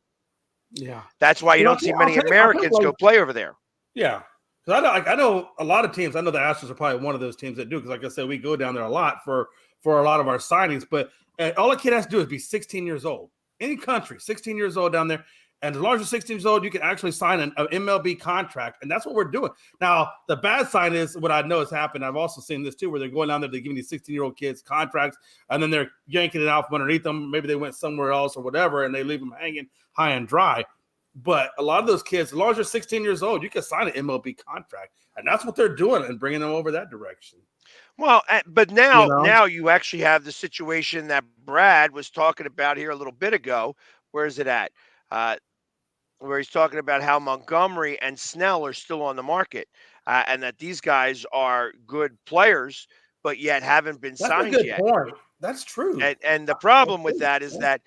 Yeah. That's why you don't see many Americans go play over there. Yeah. Because I know a lot of teams. I know the Astros are probably one of those teams that do. Because like I said, we go down there a lot for a lot of our signings. But all a kid has to do is be 16 years old. Any country, 16 years old down there. And as long as you're 16 years old, you can actually sign an MLB contract. And that's what we're doing. Now, the bad sign is what I know has happened. I've also seen this too, where they're going down there, they're giving these 16-year-old kids contracts, and then they're yanking it out from underneath them. Maybe they went somewhere else or whatever, and they leave them hanging high and dry. But a lot of those kids, as long as you're 16 years old, you can sign an MLB contract. And that's what they're doing and bringing them over that direction. Well, but now you actually have the situation that Brad was talking about here a little bit ago. Where is it at? Where he's talking about how Montgomery and Snell are still on the market, and that these guys are good players, but yet haven't been signed yet. Point. That's true. And the problem with that is that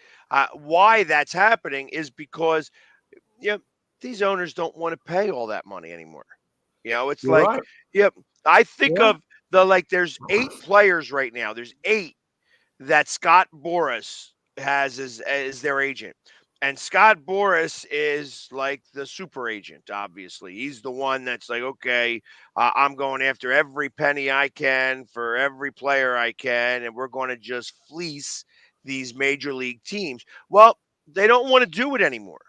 why that's happening is because these owners don't want to pay all that money anymore. It's You're right. I think of there's 8 players right now. There's 8 that Scott Boras has as their agent. And Scott Boras is like the super agent, obviously. He's the one that's like, okay, I'm going after every penny I can for every player I can, and we're going to just fleece these major league teams. Well, they don't want to do it anymore.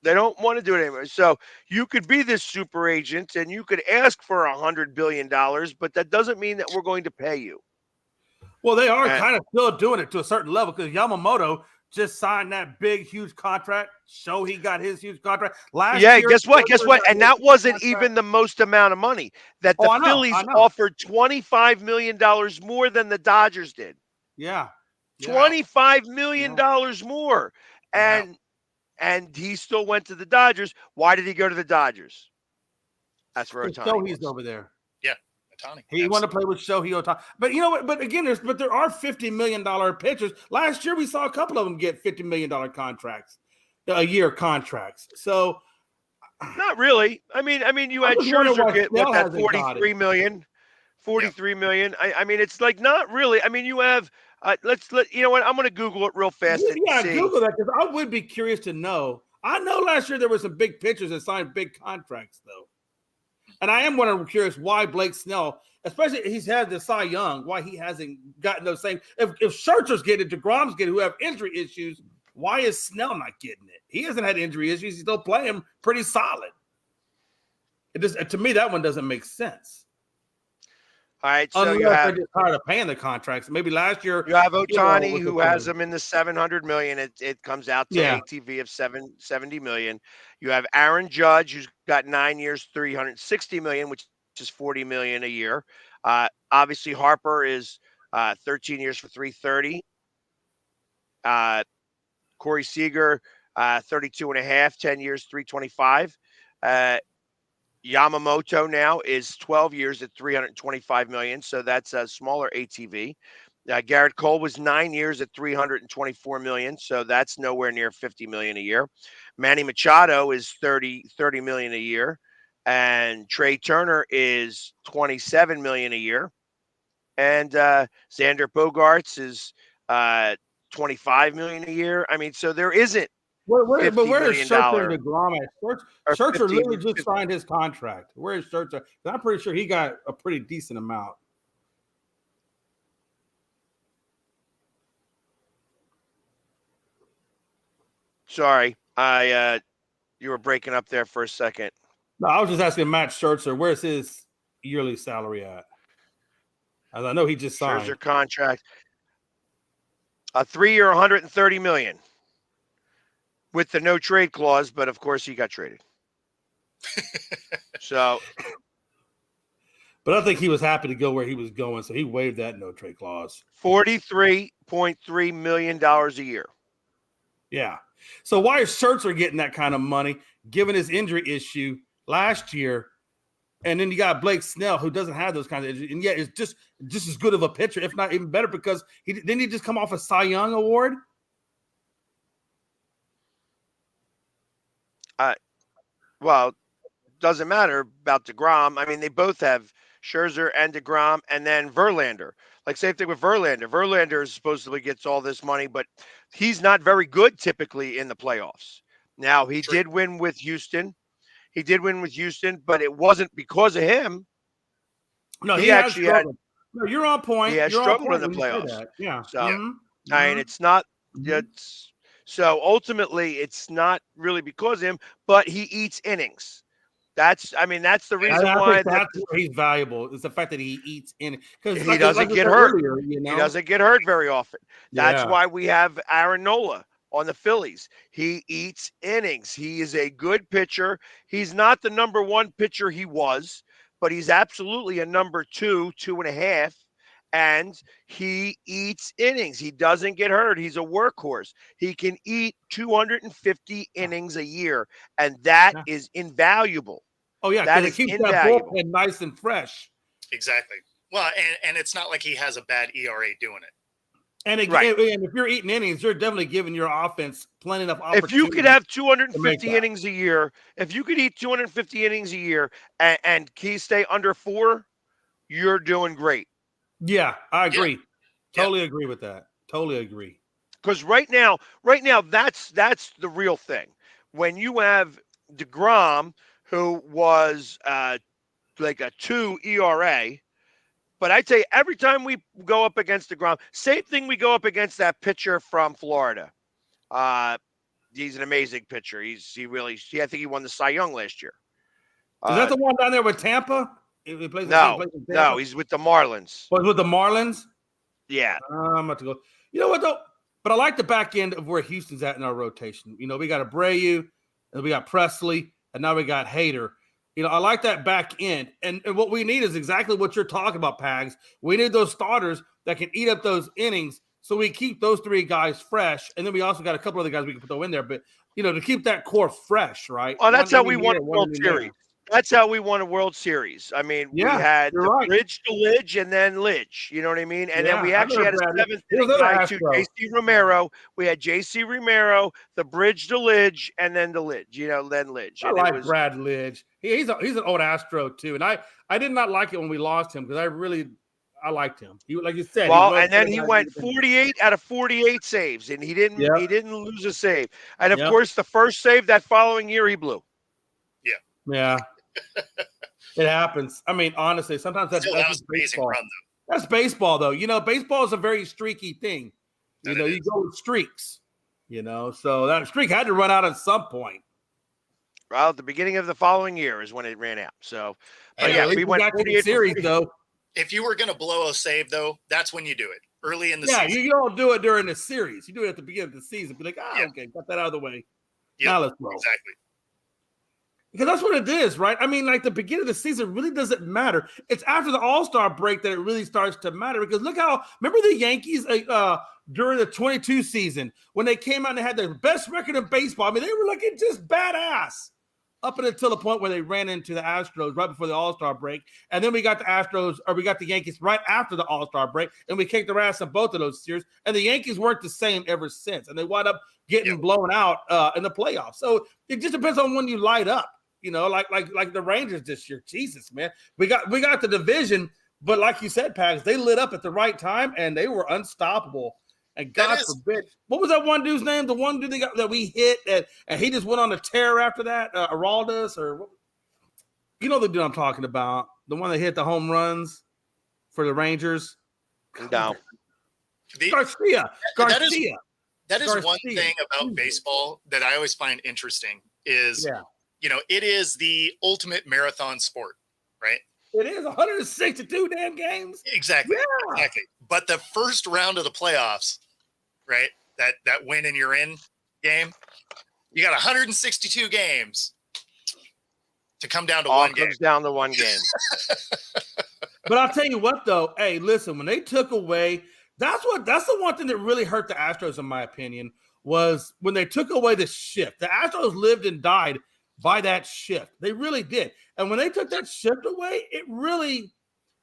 They don't want to do it anymore. So you could be this super agent, and you could ask for $100 billion, but that doesn't mean that we're going to pay you. Well, they are kind of still doing it to a certain level because Yamamoto just signed that big, huge contract. So he got his huge contract last year. Guess what? And that wasn't even the most amount of money that the Phillies offered $25 million more than the Dodgers did. Yeah. $25 million more. And he still went to the Dodgers. Why did he go to the Dodgers? That's where Ohtani was over there. Yeah, Ohtani. He wanted to play with Shohei Ohtani. But you know what? But again, there are $50 million pitchers. Last year, we saw a couple of them get $50 million contracts, a year contracts. So not really. I mean, you had Scherzer get that $43 million. $43 million. I mean, it's like not really. I mean, you have. You know what? I'm going to Google it real fast. Google that because I would be curious to know. I know last year there were some big pitchers that signed big contracts, though. And I am curious why Blake Snell, especially he's had the Cy Young, why he hasn't gotten those same. If Scherzer's getting it, DeGrom's getting it, who have injury issues, why is Snell not getting it? He hasn't had injury issues. He's still playing pretty solid. To me, that one doesn't make sense. All right, so you have tired of paying the contracts. Maybe last year you have Ohtani, who has them in the $700 million. It comes out to ATV of $70 million. You have Aaron Judge, who's got 9 years, $360 million, which is $40 million a year. Obviously, Harper is 13 years for $330. Corey Seager, 32 and a half, 10 years, $325. Yamamoto now is 12 years at $325 million, so that's a smaller ATV. Garrett Cole was 9 years at $324 million, so that's nowhere near $50 million a year. Manny Machado is $30 million a year, and Trey Turner is $27 million a year, and Xander Bogaerts is $25 million a year. I mean, so there isn't But $50 where is million Scherzer and DeGrom at? or Scherzer 50 literally just signed his contract. Where is Scherzer? I'm pretty sure he got a pretty decent amount. Sorry, you were breaking up there for a second. No, I was just asking Matt Scherzer, where's his yearly salary at? As I know he just signed. Scherzer contract, a 3-year, $130 million with the no trade clause, but of course he got traded. So, but I think he was happy to go where he was going, so he waived that no trade clause. $43.3 million a year. Yeah. So why is Scherzer getting that kind of money, given his injury issue last year? And then you got Blake Snell, who doesn't have those kinds of injuries, and yet it's just as good of a pitcher, if not even better, because didn't he just come off a Cy Young award? Well, doesn't matter about DeGrom. I mean, they both have Scherzer and DeGrom, and then Verlander. Like, same thing with Verlander. Verlander supposedly gets all this money, but he's not very good typically in the playoffs. Now, he did win with Houston. But it wasn't because of him. No, he actually had. No, you're on point. He has struggled in the playoffs. Yeah. So, I mean, it's not. It's so ultimately, it's not really because of him, but he eats innings. That's the reason why that's where he's valuable. Is the fact that he eats in because he doesn't get hurt. Earlier, you know? He doesn't get hurt very often. That's why we have Aaron Nola on the Phillies. He eats innings. He is a good pitcher. He's not the number one pitcher he was, but he's absolutely a number 2, 2.5. And he eats innings. He doesn't get hurt. He's a workhorse. He can eat 250 innings a year, and that is invaluable. Oh, yeah, that is invaluable. That bullpen nice and fresh. Exactly. Well, and it's not like he has a bad ERA doing it. And again, and if you're eating innings, you're definitely giving your offense plenty of opportunity. If you could have 250 innings a year, if you could eat 250 innings a year and stay under 4, you're doing great. Yeah, I agree. Totally agree with that. Totally agree. Because right now, that's the real thing. When you have DeGrom, who was like a 2 ERA, but I tell you, every time we go up against DeGrom, same thing we go up against that pitcher from Florida. He's an amazing pitcher. I think he won the Cy Young last year. Is that the one down there with Tampa? He plays no, he's with the Marlins. Oh, with the Marlins? Yeah. I'm about to go. You know what, though? But I like the back end of where Houston's at in our rotation. You know, we got Abreu, and we got Presley, and now we got Hader. You know, I like that back end. And what we need is exactly what you're talking about, Pags. We need those starters that can eat up those innings so we keep those 3 guys fresh. And then we also got a couple other guys we can throw in there. But, you know, to keep that core fresh, right? Oh, that's how we won a World Series. That's how we won a World Series. I mean, we had the bridge to Lidge and then Lidge. You know what I mean? And then we actually had a 7th guy to J.C. Romero. We had J.C. Romero, the bridge to Lidge, and then the Lidge. You know, then Lidge. I like Brad Lidge. He's an old Astro too, and I did not like it when we lost him because I liked him. He, like you said. Well, and then he went 48 out of 48 saves, and he didn't lose a save. And of course, the first save that following year he blew. Yeah. It happens. I mean, honestly, sometimes that's baseball. Run, that's baseball, though. You know, baseball is a very streaky thing. You know, you go with streaks. You know, so that streak had to run out at some point. Well, at the beginning of the following year is when it ran out. So, we went 48 series, though. If you were going to blow a save, though, that's when you do it early in the season. Yeah, you don't do it during the series. You do it at the beginning of the season. Be like, okay, got that out of the way. Now let's blow. Exactly. Because that's what it is, right? I mean, like the beginning of the season really doesn't matter. It's after the All-Star break that it really starts to matter. Because remember the Yankees during the 22 season when they came out and they had their best record in baseball. I mean, they were looking just badass up until the point where they ran into the Astros right before the All-Star break. And then we got the Yankees right after the All-Star break, and we kicked their ass in both of those series. And the Yankees weren't the same ever since. And they wound up getting blown out in the playoffs. So it just depends on when you light up. You know, like the Rangers this year. Jesus, man. We got the division, but like you said, Pags, they lit up at the right time and they were unstoppable. And God forbid, what was that one dude's name? The one dude that we hit, and he just went on a tear after that. Araldus, or you know the dude I'm talking about, the one that hit the home runs for the Rangers. No. Garcia. That is one thing about baseball that I always find interesting is, it is the ultimate marathon sport, right? It is 162 damn games. Exactly. Yeah. Exactly. But the first round of the playoffs, right? That win and you're in game, you got 162 games to come down to one game. Comes down to one game. But I'll tell you what, though. Hey, listen, when they took away, that's the one thing that really hurt the Astros, in my opinion, was when they took away the shift. The Astros lived and died by that shift. They really did. And when they took that shift away, it really,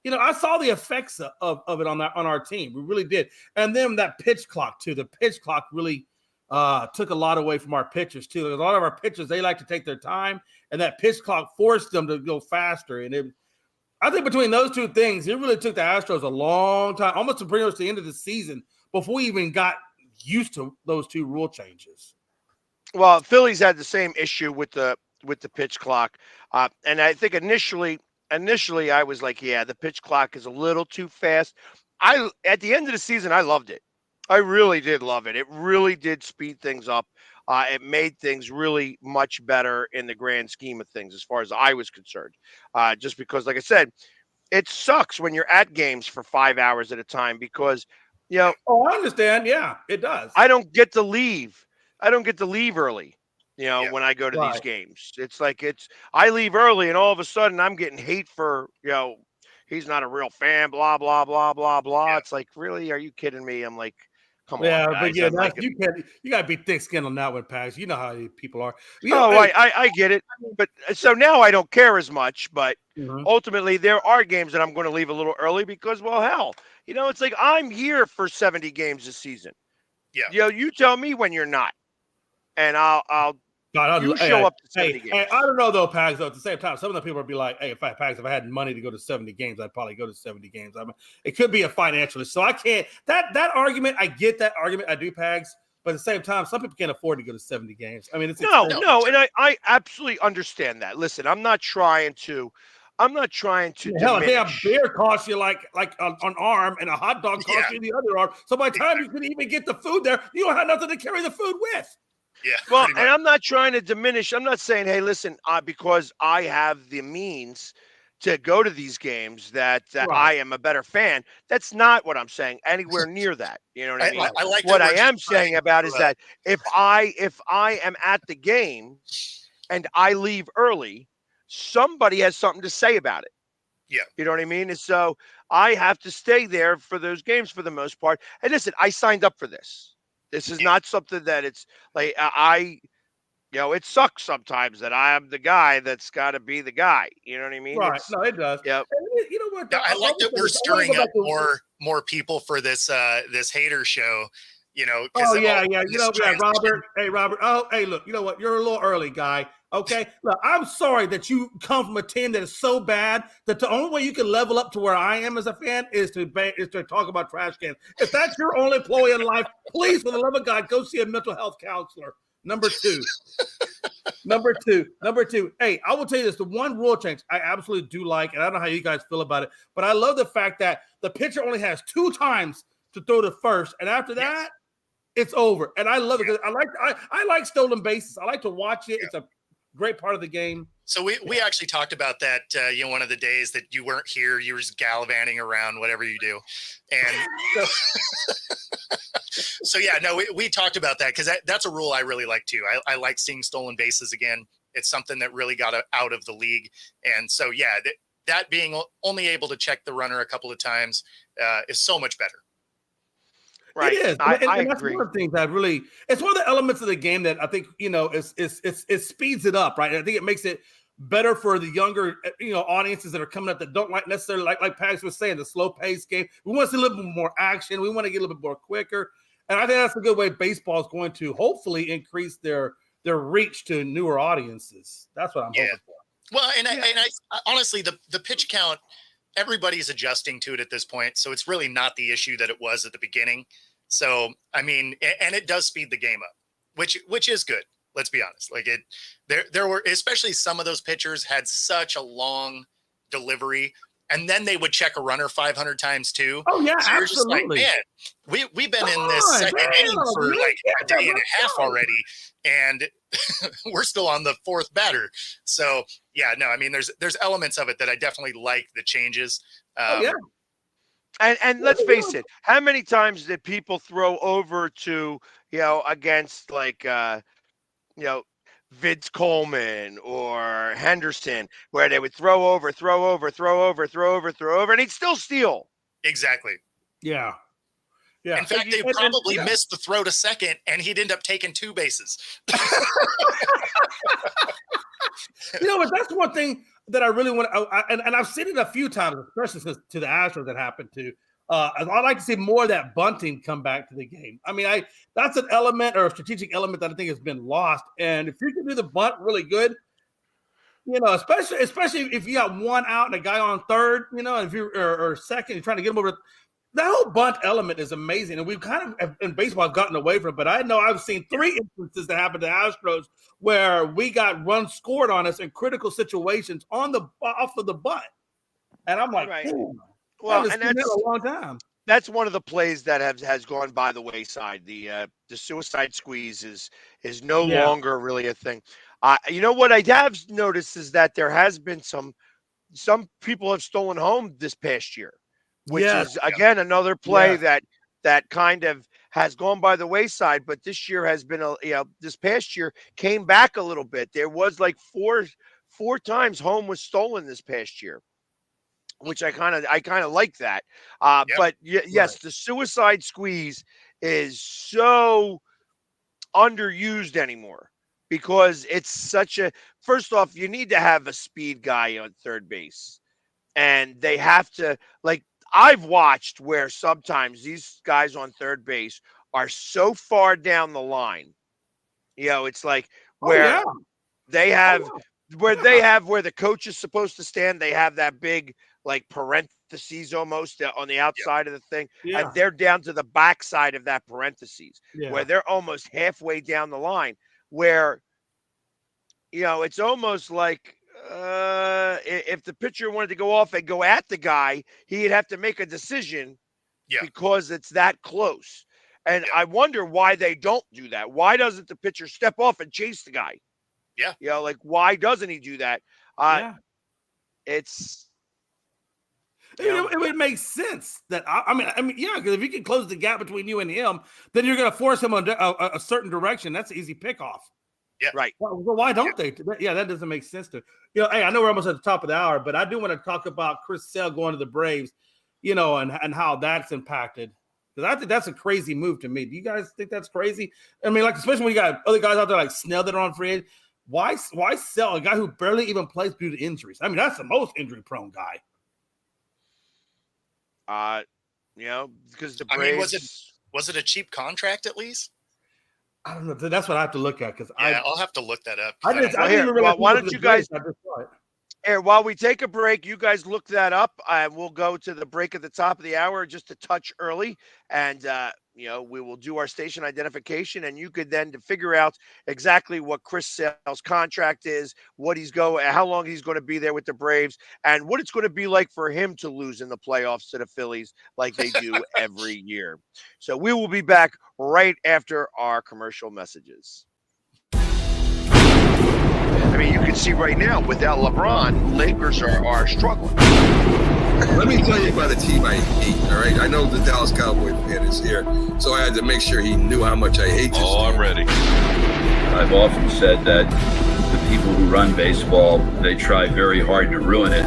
I saw the effects of it on our team. We really did. And then that pitch clock, too. The pitch clock really took a lot away from our pitchers, too. A lot of our pitchers, they like to take their time, and that pitch clock forced them to go faster. And I think between those two things, it really took the Astros a long time, almost to bring us to the end of the season, before we even got used to those two rule changes. Well, Phillies had the same issue with the pitch clock, and I think initially I was like, yeah, the pitch clock is a little too fast. At the end of the season, I loved it. I really did love it. It really did speed things up. It made things really much better in the grand scheme of things, as far as I was concerned. Just because, like I said, it sucks when you're at games for 5 hours at a time because, Oh, I understand. Yeah, it does. I don't get to leave. I don't get to leave early, when I go to these games. It's like I leave early and all of a sudden I'm getting hate for, he's not a real fan, blah, blah, blah, blah, blah. Yeah. It's like, really? Are you kidding me? I'm like, come on, guys. But you got to be thick-skinned on that one, Pags. You know how people are. I get it. But so now I don't care as much, but ultimately there are games that I'm going to leave a little early because, well, hell, it's like I'm here for 70 games this season. Yeah. You tell me when you're not. And I'll show up to 70 games. Hey, I don't know, though, Pags, though, at the same time, some of the people would be like, hey, if I had money to go to 70 games, I'd probably go to 70 games. It could be a financial issue. So I can't – that argument, I get that argument. I do, Pags. But at the same time, some people can't afford to go to 70 games. I mean, it's no, and I absolutely understand that. Listen, I'm not trying to hell, a damn beer costs you like an arm, and a hot dog costs you the other arm. So by the time you can even get the food there, you don't have nothing to carry the food with. Yeah. Well, and I'm not trying to diminish. I'm not saying, hey, listen, because I have the means to go to these games that I am a better fan. That's not what I'm saying. Anywhere near that. You know what I mean? I like what I am saying about is that if I am at the game and I leave early, somebody has something to say about it. Yeah. You know what I mean? And so I have to stay there for those games for the most part. And listen, I signed up for this. This is not something that it's like it sucks sometimes that I am the guy that's got to be the guy. You know what I mean? Right. No, it does. Yep. You know what? I like that we're stirring up more people for this hater show. Oh yeah. Robert. Hey, Robert. Oh, hey, look. You know what? You're a little early, guy. Okay. Look, I'm sorry that you come from a team that is so bad that the only way you can level up to where I am as a fan is to talk about trash cans. If that's your only ploy in life, please, for the love of God, go see a mental health counselor. Number two. Hey, I will tell you this: the one rule change I absolutely do like, and I don't know how you guys feel about it, but I love the fact that the pitcher only has 2 times to throw to first, and after that, it's over. And I love it because I like stolen bases. I like to watch it. It's a great part of the game. So we actually talked about that, one of the days that you weren't here, you were just gallivanting around, whatever you do. And so we talked about that because that's a rule I really like too. I like seeing stolen bases again. It's something that really got out of the league. And so, that being only able to check the runner a couple of times is so much better. Right. It is. I that's agree. one of the things it's one of the elements of the game that I think, it speeds it up, right? I think it makes it better for the younger, audiences that are coming up that don't necessarily like Pags was saying, the slow paced game. We want to see a little bit more action. We want to get a little bit more quicker. And I think that's a good way baseball is going to hopefully increase their reach to newer audiences. That's what I'm hoping for. Well, and I honestly, the pitch count, everybody's adjusting to it at this point. So it's really not the issue that it was at the beginning. So, I mean, and it does speed the game up, which is good. Let's be honest. Like there were, especially some of those pitchers had such a long delivery, and then they would check a runner 500 times too. Oh yeah, so you're just like, absolutely. man, we've been in this second inning for like a day and a half already, and we're still on the fourth batter. So yeah, no, I mean, there's elements of it that I definitely like the changes. Yeah. And let's face it, how many times did people throw over to, against like, Vince Coleman or Henderson, where they would throw over, and he'd still steal. Exactly. Yeah. Yeah. In fact, they probably missed the throw to second, and he'd end up taking 2 bases. But that's one thing that I really want to, and I've seen it a few times, especially since to the Astros that happened to. I'd like to see more of that bunting come back to the game. I mean, that's an element or a strategic element that I think has been lost. And if you can do the bunt really good, especially if you got one out and a guy on third, if you're or second, you're trying to get him over. That whole bunt element is amazing, and we've kind of in baseball gotten away from it. But I know I've seen 3 instances that happened to Astros where we got runs scored on us in critical situations off of the bunt, and I'm like, right. Well, and that's a long time. That's one of the plays that has gone by the wayside. The suicide squeeze is no longer really a thing. What I have noticed is that there has been some people have stolen home this past year, which is again another play that kind of has gone by the wayside. But this year has been this past year came back a little bit. There was like four times home was stolen this past year, which I kind of like that. But yes, the suicide squeeze is so underused anymore because it's such a, first off, you need to have a speed guy on third base, and they have to, like, I've watched where sometimes these guys on third base are so far down the line. It's like where they have where the coach is supposed to stand, they have that big like parentheses almost on the outside of the thing, and they're down to the backside of that parentheses where they're almost halfway down the line, where it's almost like if the pitcher wanted to go off and go at the guy, he'd have to make a decision because it's that close. And I wonder why they don't do that. Why doesn't the pitcher step off and chase the guy? Like, why doesn't he do that? It's it would make sense that I mean, because if you can close the gap between you and him, then you're going to force him on a certain direction. That's an easy pickoff. Yeah, right. Well, why don't they? Yeah, that doesn't make sense to. Hey, I know we're almost at the top of the hour, but I do want to talk about Chris Sale going to the Braves, and how that's impacted. Because I think that's a crazy move to me. Do you guys think that's crazy? I mean, like, especially when you got other guys out there like Snell that are on free agent. Why sell a guy who barely even plays due to injuries? I mean, that's the most injury-prone guy. Because the Braves. I mean, was it a cheap contract at least? I don't know. That's what I have to look at because I'll have to look that up. I didn't even realize. Why don't you guys? I just saw it. Here, while we take a break, you guys look that up. We'll go to the break at the top of the hour, just a touch early, and we will do our station identification, and you could then figure out exactly what Chris Sale's contract is, how long he's going to be there with the Braves, and what it's going to be like for him to lose in the playoffs to the Phillies like they do every year. So we will be back right after our commercial messages. I mean, you can see right now, without LeBron, Lakers are struggling. Let me tell you about a team I hate, all right? I know the Dallas Cowboy fan is here, so I had to make sure he knew how much I hate this team. I'm ready. I've often said that the people who run baseball, they try very hard to ruin it.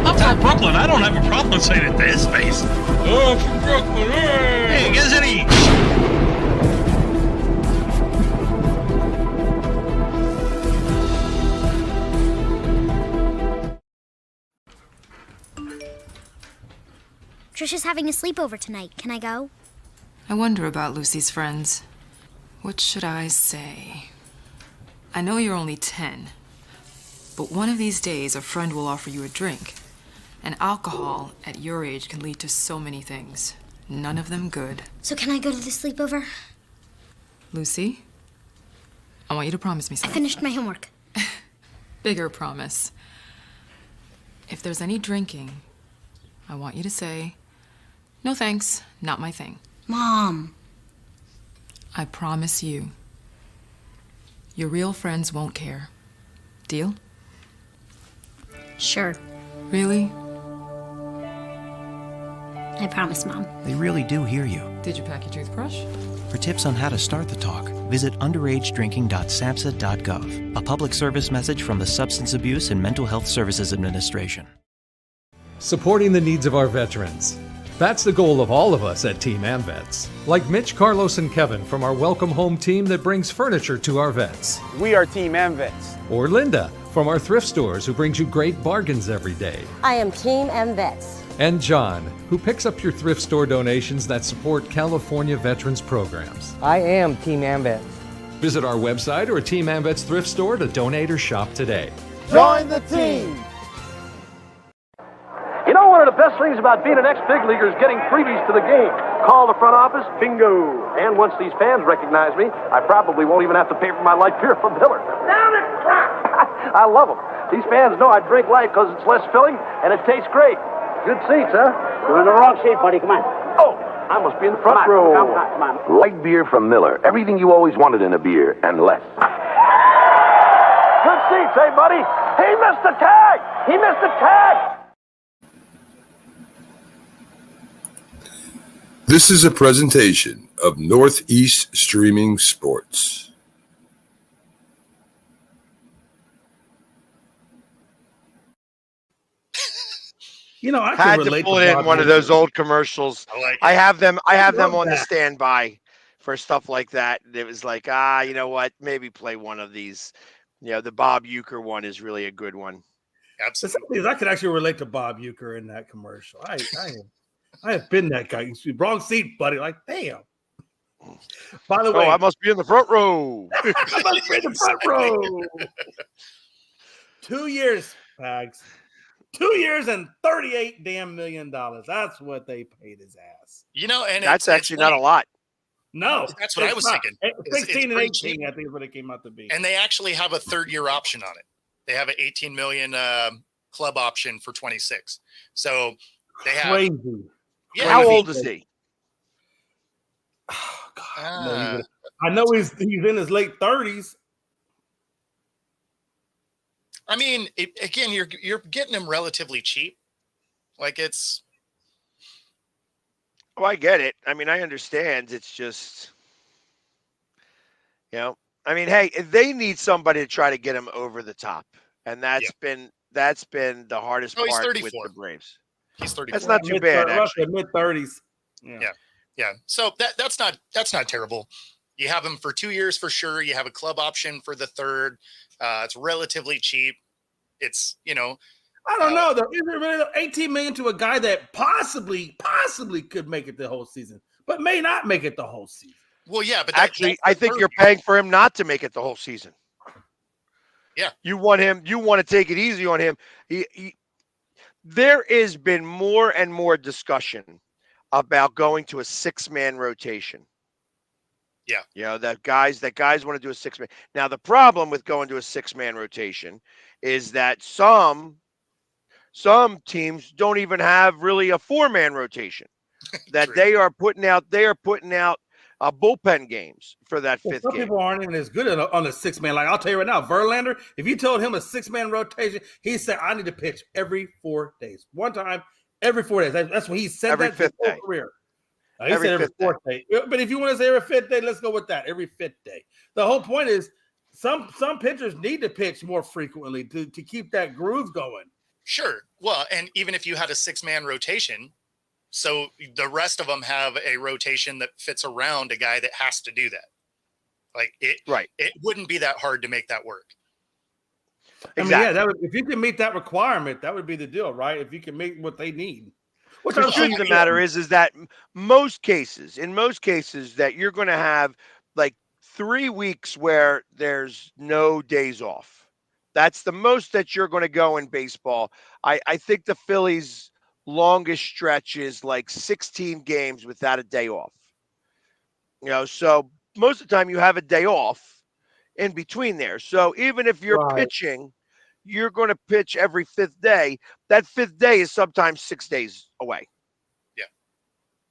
I'm from Brooklyn. I don't have a problem saying it to his face. Oh, from Brooklyn. Hey, get it each. Trisha's having a sleepover tonight. Can I go? I wonder about Lucy's friends. What should I say? I know you're only 10, but one of these days a friend will offer you a drink. And alcohol at your age can lead to so many things. None of them good. So can I go to the sleepover? Lucy, I want you to promise me I something. finished my homework. Bigger promise. If there's any drinking, I want you to say, "No thanks, not my thing." Mom. I promise you. Your real friends won't care. Deal? Sure. Really? I promise, Mom. They really do hear you. Did you pack your toothbrush? For tips on how to start the talk, visit underagedrinking.samhsa.gov. A public service message from the Substance Abuse and Mental Health Services Administration. Supporting the needs of our veterans. That's the goal of all of us at Team AmVets. Like Mitch, Carlos, and Kevin from our Welcome Home team that brings furniture to our vets. We are Team AmVets. Or Linda from our thrift stores who brings you great bargains every day. I am Team AmVets. And John, who picks up your thrift store donations that support California veterans programs. I am Team AmVets. Visit our website or Team AmVets thrift store to donate or shop today. Join the team! You know, one of the best things about being an ex-big leaguer is getting freebies to the game. Call the front office, bingo. And once these fans recognize me, I probably won't even have to pay for my light beer from Miller. Down it, I love them. These fans know I drink light because it's less filling and it tastes great. Good seats, huh? You're in the wrong seat, buddy. Come on. Oh, I must be in the front row. Come on. Light beer from Miller. Everything you always wanted in a beer, and less. Good seats, hey, buddy. He missed the tag. He missed the tag. This is a presentation of Northeast Streaming Sports. You know, I had can relate to pull it in one of those old commercials. I have them on the standby for stuff like that. It was like, you know what? Maybe play one of these. You know, the Bob Uecker one is really a good one. Absolutely. I could actually relate to Bob Uecker in that commercial. I have been that guy. Wrong seat, buddy. Like, damn. By the way, I must be in the front row. I must be in the front row. 2 years, Pags. 2 years and $38 million. That's what they paid his ass. You know, and that's actually not a lot. No, that's what I was thinking. 16 and 18, I think, is what it came out to be. And they actually have a third-year option on it. They have an $18 million club option for 26. So they have. Crazy. Yeah, how old is he? Oh, God. I know he's in his late 30s. I mean, again, you're getting him relatively cheap. Like it's. Oh, I get it. I mean, I understand. It's just, you know, I mean, hey, they need somebody to try to get him over the top, and that's been the hardest part with the Braves. He's 34. That's not too bad, actually. Mid 30s. Yeah. So that's not terrible. You have him for 2 years for sure. You have a club option for the third. It's relatively cheap. It's, you know, I don't know though. Is it really $18 million to a guy that possibly could make it the whole season, but may not make it the whole season? Well, yeah, but actually, I think you're paying for him not to make it the whole season. Yeah, you want to take it easy on him. There has been more and more discussion about going to a 6-man rotation. Yeah. You know, that guys want to do a 6-man. Now, the problem with going to a 6-man rotation is that some teams don't even have really a 4-man rotation. That they are putting out bullpen games for that fifth some game. People aren't even as good on a 6-man. Like, I'll tell you right now, Verlander, if you told him a 6-man rotation, he said, I need to pitch every 4 days. One time, every 4 days. That's what he said every that fifth his whole day. career. He said every fourth day. But if you want to say every fifth day, let's go with that. Every fifth day. The whole point is some pitchers need to pitch more frequently to keep that groove going. Sure. Well, and even if you had a 6-man rotation, so the rest of them have a rotation that fits around a guy that has to do that. Like it wouldn't be that hard to make that work. Exactly. I mean, if you can meet that requirement, that would be the deal, right? If you can make what they need. The truth of the matter is that in most cases, that you're going to have like 3 weeks where there's no days off. That's the most that you're going to go in baseball. I think the Phillies longest stretches like 16 games without a day off. So most of the time you have a day off in between there. So even if you're pitching, you're going to pitch every 5th day. That 5th day is sometimes 6 days away. Yeah.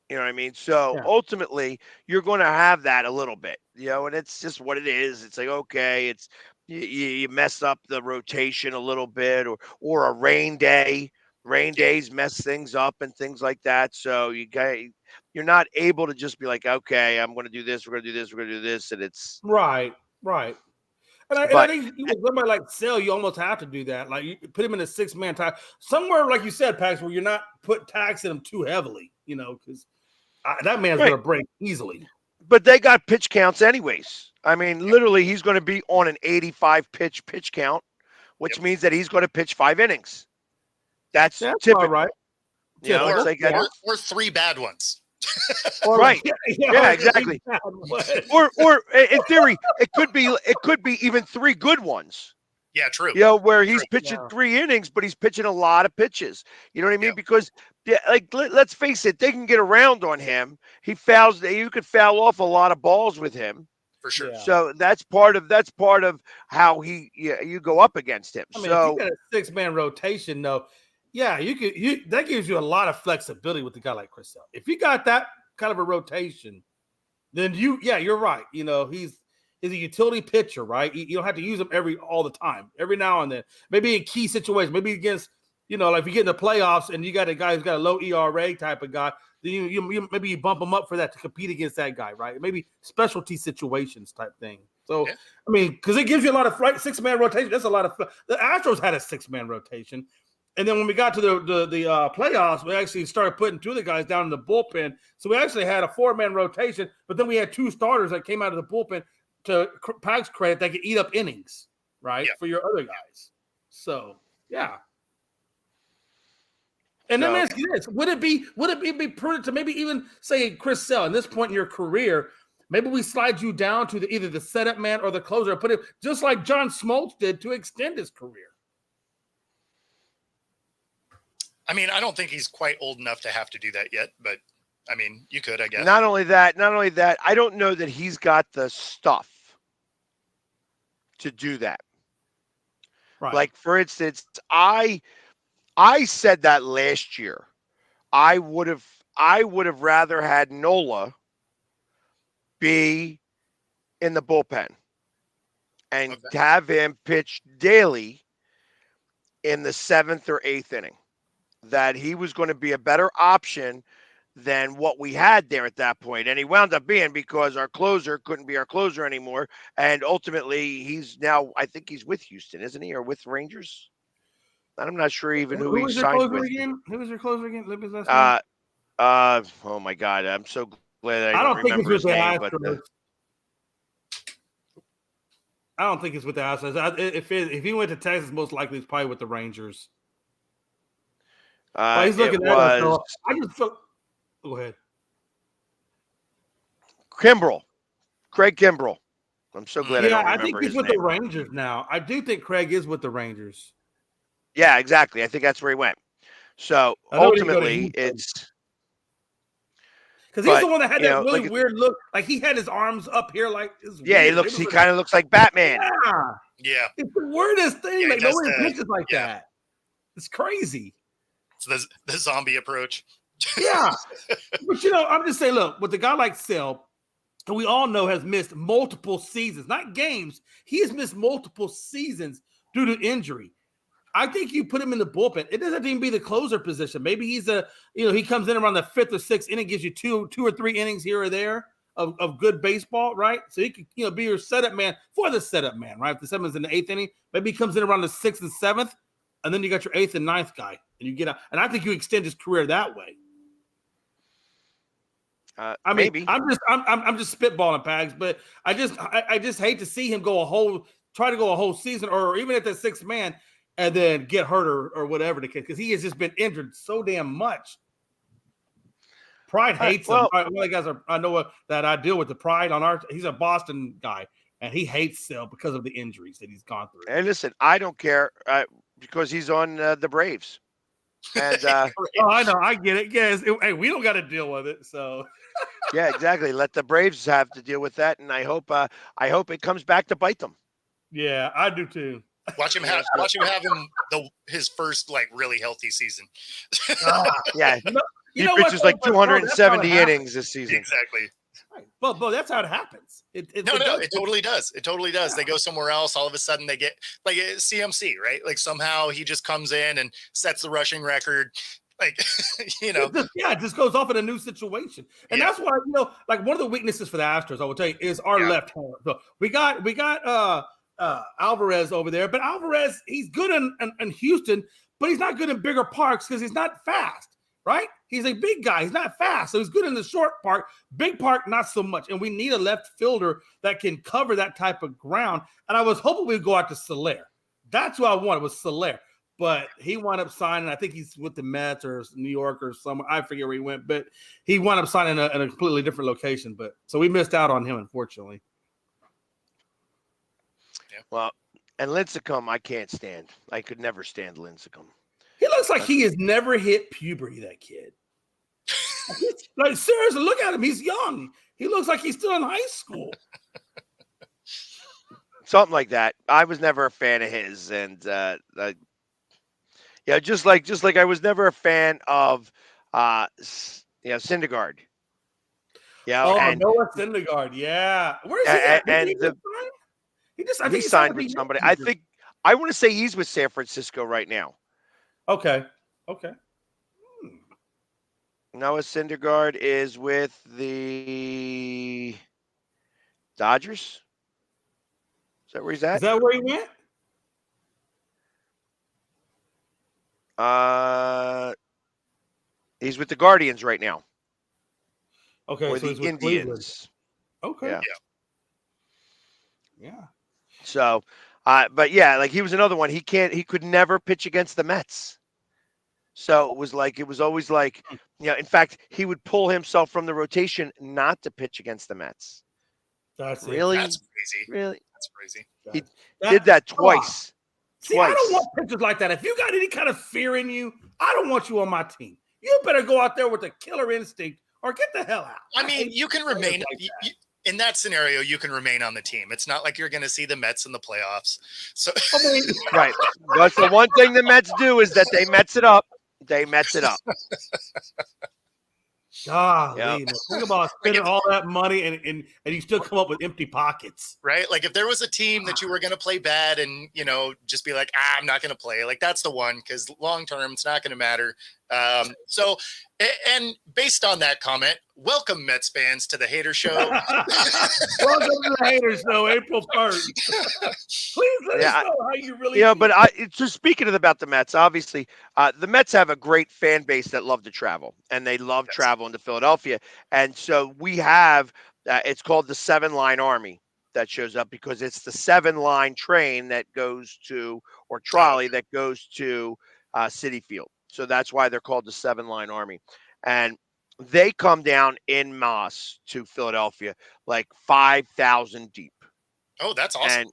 You know what I mean? So ultimately, you're going to have that a little bit, and it's just what it is. It's like, okay, it's you mess up the rotation a little bit, or a rain day. Rain days mess things up and things like that. So you're not able to just be like, okay, I'm going to do this. We're going to do this. We're going to do this, and it's right. And I think somebody like Sale, you almost have to do that. Like you put him in a 6-man tag somewhere, like you said, Pax, where you're not taxing him too heavily. Because that man's going to break easily. But they got pitch counts anyways. I mean, literally, he's going to be on an 85 pitch count, which means that he's going to pitch 5 innings. That's typical, right? Or 3 bad ones. Right. Yeah, exactly. Or in theory, it could be even 3 good ones. Yeah, true. Where he's pitching 3 innings, but he's pitching a lot of pitches. You know what I mean? Because let's face it, they can get around on him. He fouls. You could foul off a lot of balls with him. For sure. Yeah. So that's part of how you go up against him. I mean, if you got a 6-man rotation, though. Yeah, that gives you a lot of flexibility with a guy like Chris Sale. If you got that kind of a rotation, then you're right. He's a utility pitcher, right? You don't have to use him all the time. Every now and then, maybe in key situations, maybe against, like if you get in the playoffs and you got a guy who's got a low ERA type of guy, then you maybe you bump him up for that to compete against that guy, right? Maybe specialty situations type thing. So I mean, because it gives you a lot of 6-man rotation. That's a lot of. The Astros had a 6-man rotation. And then when we got to the playoffs, we actually started putting 2 of the guys down in the bullpen. So we actually had a 4-man rotation, but then we had 2 starters that came out of the bullpen, to Pax's credit, that could eat up innings, right, for your other guys. So, yeah. And let me ask you this. Would it be prudent to maybe even say, Chris Sale, at this point in your career, maybe we slide you down to either the setup man or the closer, put it just like John Smoltz did to extend his career? I mean, I don't think he's quite old enough to have to do that yet, but I mean, you could, I guess. Not only that, I don't know that he's got the stuff to do that. Right. Like, for instance, I said that last year. I would have rather had Nola be in the bullpen and have him pitch daily in the 7th or 8th inning. That he was going to be a better option than what we had there at that point. And he wound up being, because our closer couldn't be our closer anymore. And ultimately, he's now, I think he's with Houston, isn't he? Or with Rangers? I'm not sure even who he signed with. Who was your closer again? Oh my God. I'm so glad I don't remember his name. I don't think it's with the Astros. If he went to Texas, most likely it's probably with the Rangers. He's looking at us. So I just feel. Go ahead. Craig Kimbrell. I'm so glad. I think he's with the Rangers now. I do think Craig is with the Rangers. Yeah, exactly. I think that's where he went. So ultimately, it's because he's the one that had that really weird look. Like he had his arms up here, like weird. He kind of looks like Batman. Yeah. It's the weirdest thing. Like nobody pitches like that. It's crazy. It's the zombie approach. Yeah. But I'm just saying, look, with a guy like Sale, who we all know has missed multiple seasons, not games, he has missed multiple seasons due to injury. I think you put him in the bullpen. It doesn't even be the closer position. Maybe he's he comes in around the 5th or 6th inning, gives you two or three innings here or there of good baseball, right? So he could, be your setup man for the setup man, right? If the 7th is in the 8th inning, maybe he comes in around the 6th and 7th, and then you got your 8th and 9th guy, and you get out. And I think you extend his career that way. Maybe I'm just spitballing, Pags, but I just hate to see him try to go a whole season, or even at the 6th man, and then get hurt or whatever the case, because he has just been injured so damn much. Pride hates him. One of the guys I know that I deal with the Pride he's a Boston guy, and he hates Sale because of the injuries that he's gone through. And listen, I don't care because he's on the Braves. And oh, I know, I get it. Yes, hey, we don't got to deal with it. So yeah, exactly. Let the Braves have to deal with that, and I hope it comes back to bite them. Yeah, I do too. Watch him have his first like really healthy season. Yeah, you he know pitches what, like 270 innings this season. Exactly. But that's how it happens. It totally does. It totally does. Yeah. They go somewhere else. All of a sudden, they get like CMC, right? Like somehow he just comes in and sets the rushing record. Like, it just goes off in a new situation, and that's why like one of the weaknesses for the Astros, I will tell you, is our left hand. So we got Alvarez over there, but Alvarez, he's good in Houston, but he's not good in bigger parks because he's not fast. Right? He's a big guy. He's not fast. So he's good in the short park. Big park, not so much. And we need a left fielder that can cover that type of ground. And I was hoping we'd go out to Soler. That's who I wanted, was Soler. But he wound up signing. I think he's with the Mets or New York or somewhere. I forget where he went. But he wound up signing in a completely different location. But so we missed out on him, unfortunately. Yeah. Well, and Lincecum, I can't stand. I could never stand Lincecum. He looks like he has never hit puberty, that kid. Like, seriously, look at him. He's young. He looks like he's still in high school. Something like that. I was never a fan of his. And, just like I was never a fan of, Syndergaard. Noah Syndergaard. Yeah. Where is he at? He signed with somebody. I want to say he's with San Francisco right now. Okay. Noah Syndergaard is with the Dodgers. Is that where he's at? Is that where he went? He's with the Guardians right now. Okay, or so the he's with Indians. Cleveland. Okay. Yeah. So, but yeah, like he was another one. He could never pitch against the Mets. So it was always like, in fact, he would pull himself from the rotation not to pitch against the Mets. That's really? That's crazy. Really? That's crazy. He did that twice. See, I don't want pitchers like that. If you got any kind of fear in you, I don't want you on my team. You better go out there with a killer instinct or get the hell out. I mean, you can remain in that scenario. You can remain on the team. It's not like you're going to see the Mets in the playoffs. So, right. That's the one thing the Mets do is that they Mets it up. They Mets it up. Golly, think about spending all that money and you still come up with empty pockets. Right? Like if there was a team that you were going to play bad and, just be like, I'm not going to play. Like that's the one because long term, it's not going to matter. So, and based on that comment, welcome Mets fans to the Hater Show. Welcome to the Hater Show, April 1st. Please let us know how you really feel. But just speaking about the Mets, obviously, the Mets have a great fan base that love to travel, and they love traveling to Philadelphia. And so we have, it's called the 7-Line Army that shows up because it's the 7-line train that goes to, or trolley that goes to Citi Field. So that's why they're called the 7-Line Army. And they come down en masse to Philadelphia, like 5,000 deep. Oh, that's awesome.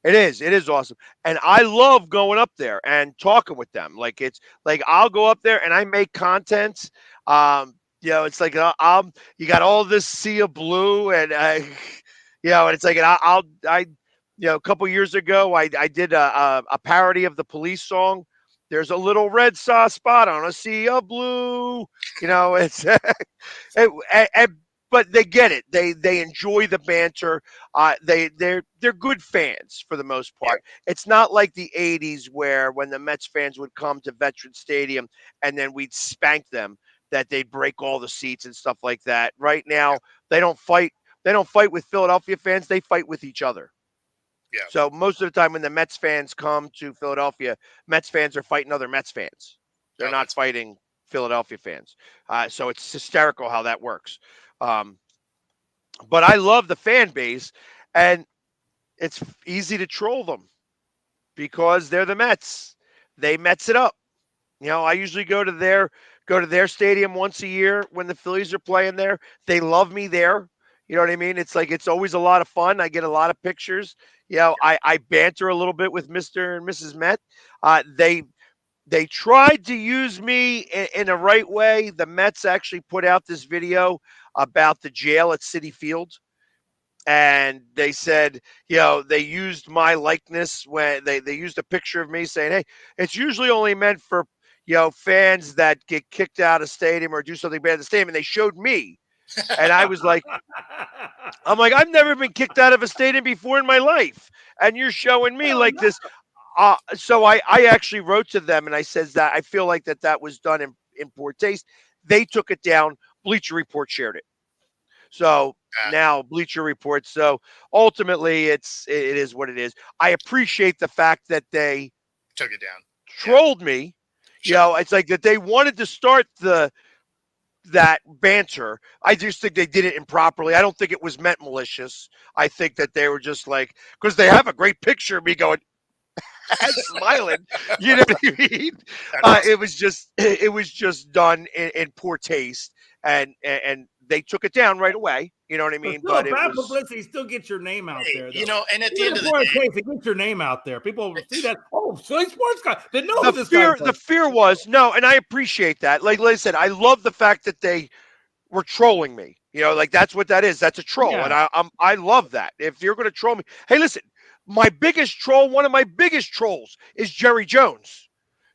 And it is awesome. And I love going up there and talking with them. Like it's like I'll go up there and I make content. It's like you got all this sea of blue and and it's like a couple years ago I did a parody of the Police song. There's a little red spot on a sea of blue. It's but they get it. They enjoy the banter. They're good fans for the most part. It's not like the 80s where when the Mets fans would come to Veterans Stadium and then we'd spank them, that they'd break all the seats and stuff like that. Right now, they don't fight. They don't fight with Philadelphia fans. They fight with each other. Yeah. So most of the time when the Mets fans come to Philadelphia, Mets fans are fighting other Mets fans. They're not fighting Philadelphia fans. So it's hysterical how that works. But I love the fan base, and it's easy to troll them because they're the Mets. They Mets it up. I usually go to their stadium once a year when the Phillies are playing there. They love me there. You know what I mean? It's like it's always a lot of fun. I get a lot of pictures. I banter a little bit with Mr. and Mrs. Met. they tried to use me in a right way. The Mets actually put out this video about the jail at Citi Field. And they said, they used my likeness when they used a picture of me saying, hey, it's usually only meant for, fans that get kicked out of stadium or do something bad in the stadium. And they showed me. And I was like, I've never been kicked out of a stadium before in my life. And you're showing me like this. So I actually wrote to them and I says that I feel like that was done in poor taste. They took it down. Bleacher Report shared it. So now Bleacher Report. So ultimately, it is what it is. I appreciate the fact that they took it down, trolled me. Sure. It's like that they wanted to start that banter. I just think they did it improperly. I don't think it was meant malicious. I think that they were just like, because they have a great picture of me going and smiling. You know what I mean? It was just done in poor taste, and they took it down right away. You know what I mean? But bad publicity still gets your name out there, though. And at the end of the day, it gets your name out there. People see that. Oh, Philly sports guy. They know the who this fear. guy The fear was no, and I appreciate that. Like I said, I love the fact that they were trolling me. Like that's what that is. That's a troll, and I love that. If you're going to troll me, hey, listen. My biggest troll, one of my biggest trolls, is Jerry Jones.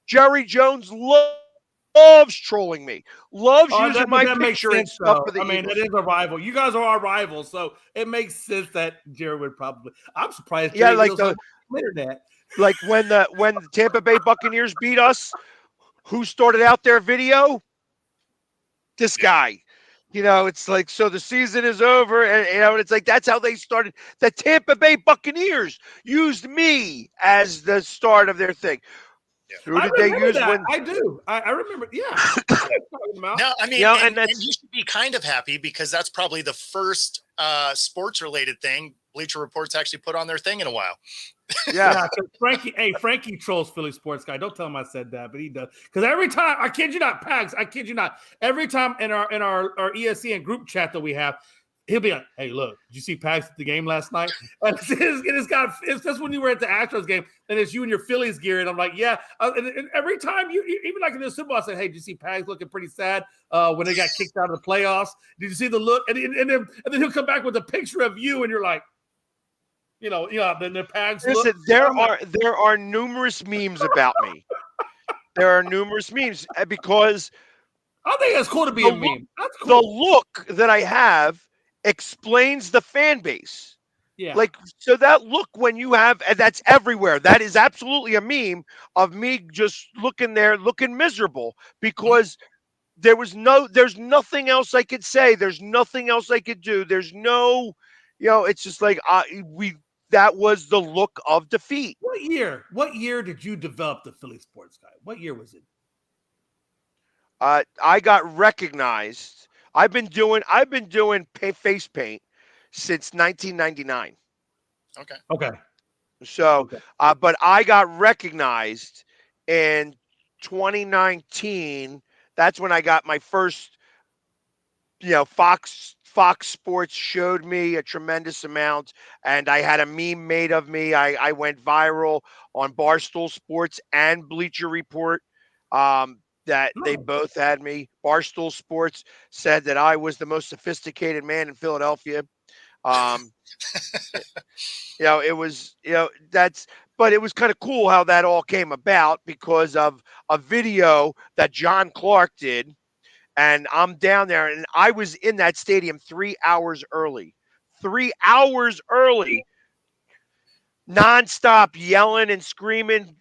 Jerry Jones loves trolling me, loves using my picture and stuff for the Eagles. That is a rival. You guys are our rivals, so it makes sense that Jerry would probably. I'm surprised. Yeah, Jerry like the internet. Like when the Tampa Bay Buccaneers beat us, who started out their video? This guy. It's like, so the season is over, and it's like that's how they started. The Tampa Bay Buccaneers used me as the start of their thing. Yeah. Who did they use that. when? I do. I remember. Yeah. No, I mean, and you should be kind of happy because that's probably the first sports-related thing Bleacher Report's actually put on their thing in a while. Yeah. Frankie trolls Philly sports guy. Don't tell him I said that, but he does. Because every time, I kid you not, Pags, I kid you not, every time in our ESPN group chat that we have, he'll be like, "Hey, look, did you see Pags at the game last night?" And it's just when you were at the Astros game, and it's you in your Phillies gear, and I'm like, "Yeah." And every time you even like in the Super Bowl, I said, "Hey, did you see Pags looking pretty sad when they got kicked out of the playoffs? Did you see the look?" And then he'll come back with a picture of you, and you're like. Then the Pags. Listen, there are numerous memes about me. There are numerous memes because I think it's cool to be a meme. That's cool. The look that I have explains the fan base. Yeah. Like, so that look when you have, and that's everywhere. That is absolutely a meme of me just looking there, looking miserable because there's nothing else I could say. There's nothing else I could do. There's no, it's just like that was the look of defeat. What year did you develop the Philly sports guy? What year was it? I got recognized. I've been doing face paint since 1999. Okay. So, but I got recognized in 2019. That's when I got my first. Fox Sports showed me a tremendous amount, and I had a meme made of me. I went viral on Barstool Sports and Bleacher Report. They both had me. Barstool Sports said that I was the most sophisticated man in Philadelphia. It was, but it was kind of cool how that all came about because of a video that John Clark did. And I'm down there, and I was in that stadium 3 hours early. 3 hours early. Nonstop yelling and screaming.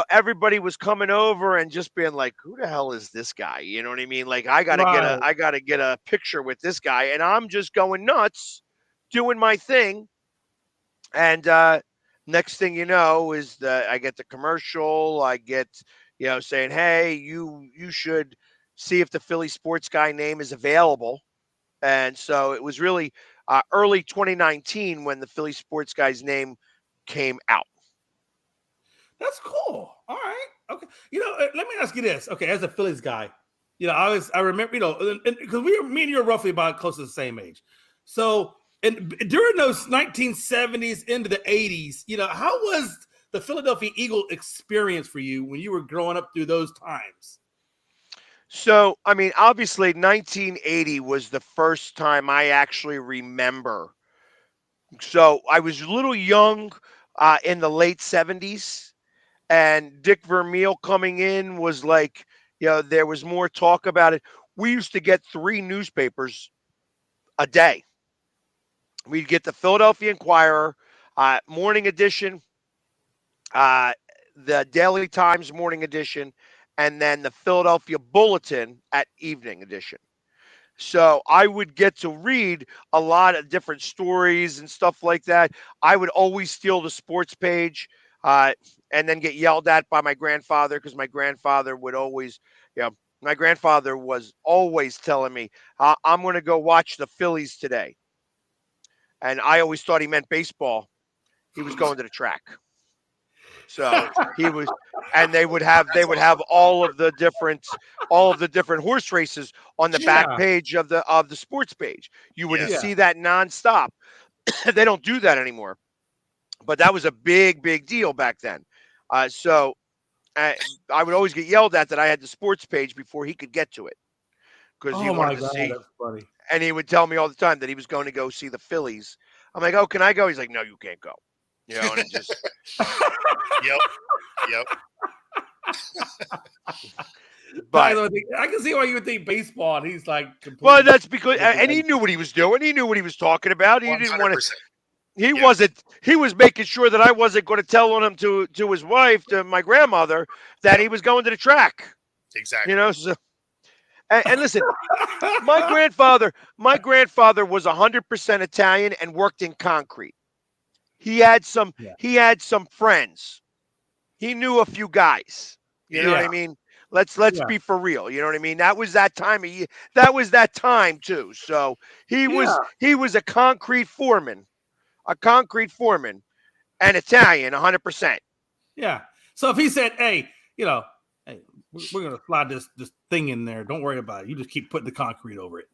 Everybody was coming over and just being like, "Who the hell is this guy?" You know what I mean? Like, I gotta get a picture with this guy, and I'm just going nuts, doing my thing. And next thing you know is that I get the commercial. I get saying, "Hey, you should see if the Philly sports guy name is available." And so it was really early 2019 when the Philly sports guy's name came out. That's cool. All right. Okay. Let me ask you this. Okay. As a Phillies guy, I remember, because me and you are roughly about close to the same age. So, and during those 1970s into the 80s, how was the Philadelphia Eagle experience for you when you were growing up through those times? So, I mean, obviously 1980 was the first time I actually remember. So I was a little young in the late 70s, and Dick Vermeil coming in was like, there was more talk about it. We used to get 3 newspapers a day. We'd get the Philadelphia Inquirer, morning edition, uh, the Daily Times morning edition, and then the Philadelphia Bulletin at evening edition. So I would get to read a lot of different stories and stuff like that. I would always steal the sports page uh, and then get yelled at by my grandfather because my grandfather would always, my grandfather was always telling me, I'm going to go watch the Phillies today. And I always thought he meant baseball. He was going to the track. So he was, and they would have all of the different horse races on the back Yeah. page of the sports page. You would Yeah. see that nonstop. They don't do that anymore, but that was a big deal back then. So I would always get yelled at that I had the sports page before he could get to it because he Oh my wanted to God, see. that's funny. And he would tell me all the time that he was going to go see the Phillies. I'm like, oh, can I go? He's like, no, you can't go. And it just. Yep. But But I can see why you would think baseball, and he's like, well, that's because, and he knew what he was doing. He knew what he was talking about. He didn't want to. 100%. He wasn't. He was making sure that I wasn't going to tell on him to his wife, to my grandmother, that he was going to the track. Exactly. So, and listen, my grandfather was 100% Italian and worked in concrete. He had some friends. He knew a few guys. You know what I mean? Let's be for real. You know what I mean? That was that time of year. That was that time too. So he was a concrete foreman, and Italian, 100%. Yeah. So if he said, "Hey, hey, we're gonna slide this thing in there. Don't worry about it. You just keep putting the concrete over it."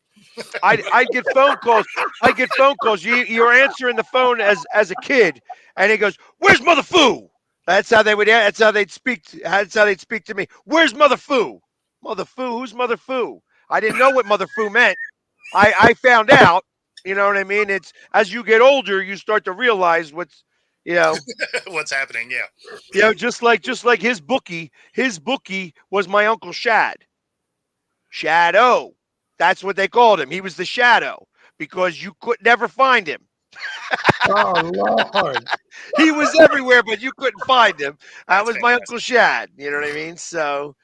I'd get phone calls. You're answering the phone as a kid, and he goes, "Where's Mother Foo?" That's how they'd speak. That's how they'd speak to me. Where's Mother Foo? Mother Foo? Who's Mother Foo? I didn't know what Mother Foo meant. I found out. You know what I mean? It's as you get older, you start to realize what's. What's happening? Yeah. Just like his bookie. His bookie was my Uncle Shad. Shadow. That's what they called him. He was the shadow because you could never find him. Oh Lord. He was everywhere, but you couldn't find him. That was my Uncle Shad. You know what I mean? So,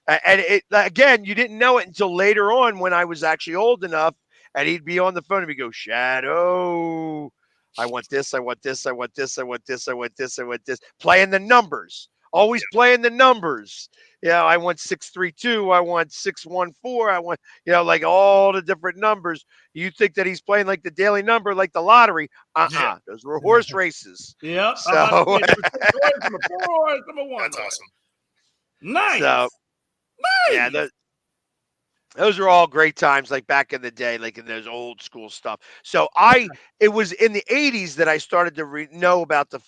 and it again, you didn't know it until later on when I was actually old enough, and he'd be on the phone and he'd go, "Shadow, I want this, I want this, I want this, I want this, I want this, I want this." Playing the numbers, always playing the numbers. I want 632, I want 614, I want like all the different numbers. You think that he's playing like the daily number, like the lottery? Those were horse races. Yep. So number 4, number 1. That's awesome. Nice. So, nice. Yeah, those are all great times, like back in the day, like in those old school stuff. So it was in the 80s that I started to know about the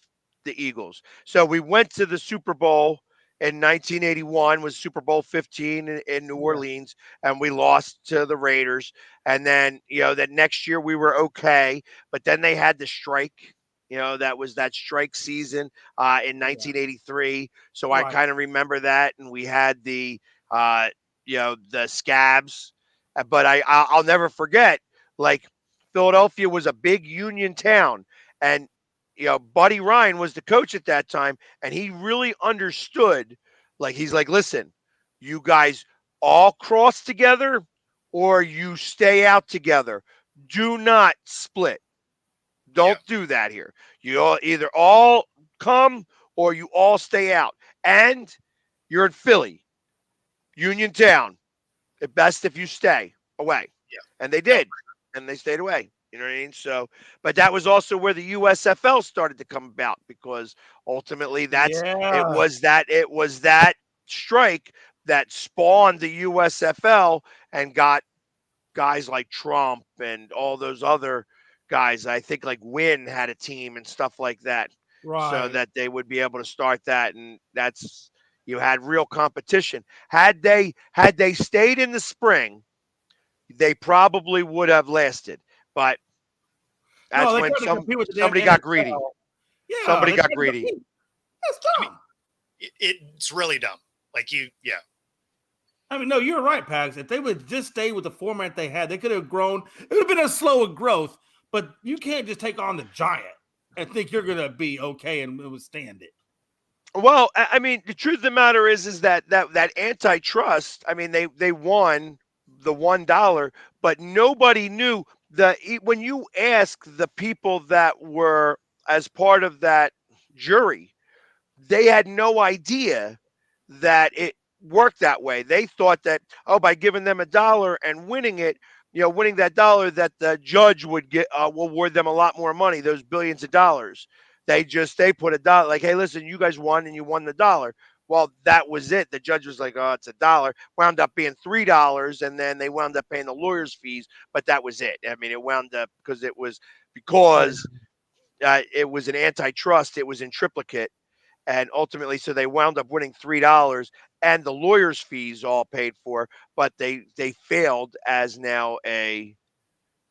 Eagles. So we went to the Super Bowl in 1981, was Super Bowl 15 in New Orleans, and we lost to the Raiders. And then, that next year we were okay, but then they had the strike. That was that strike season in 1983. So I kind of remember that, and we had the the scabs. But I'll never forget, like, Philadelphia was a big union town, and Buddy Ryan was the coach at that time, and he really understood. Like, he's like, listen, you guys all cross together or you stay out together. Do not split. Don't do that here. You all either all come or you all stay out. And you're in Philly, Union Town. It's best if you stay away. Yeah. And they did. And they stayed away. You know what I mean? So, but that was also where the USFL started to come about, because ultimately it was that strike that spawned the USFL and got guys like Trump and all those other guys. I think like Wynn had a team and stuff like that. so Right. that they would be able to start that, and that's you had real competition. Had they stayed in the spring, they probably would have lasted. But No, that's they when tried to compete with the damn somebody got greedy. NFL. Yeah, Somebody they got tried to greedy. compete. That's dumb. It's really dumb. Like yeah. I mean, no, you're right, Pags. If they would just stay with the format they had, they could have grown. It would have been a slower growth, but you can't just take on the giant and think you're going to be okay and withstand it. Well, I mean, the truth of the matter is that antitrust. I mean, they won the $1, but nobody knew when you ask the people that were as part of that jury, they had no idea that it worked that way. They thought that, oh, by giving them $1 and winning it, winning that dollar, that the judge would will award them a lot more money, those billions of dollars. They put $1, like, hey, listen, you guys won and you won the dollar. Well, that was it. The judge was like, oh, it's $1. Wound up being $3, and then they wound up paying the lawyers' fees, but that was it. I mean, it wound up because it was an antitrust. It was in triplicate, and ultimately, so they wound up winning $3 and the lawyers' fees all paid for, but they failed as now a.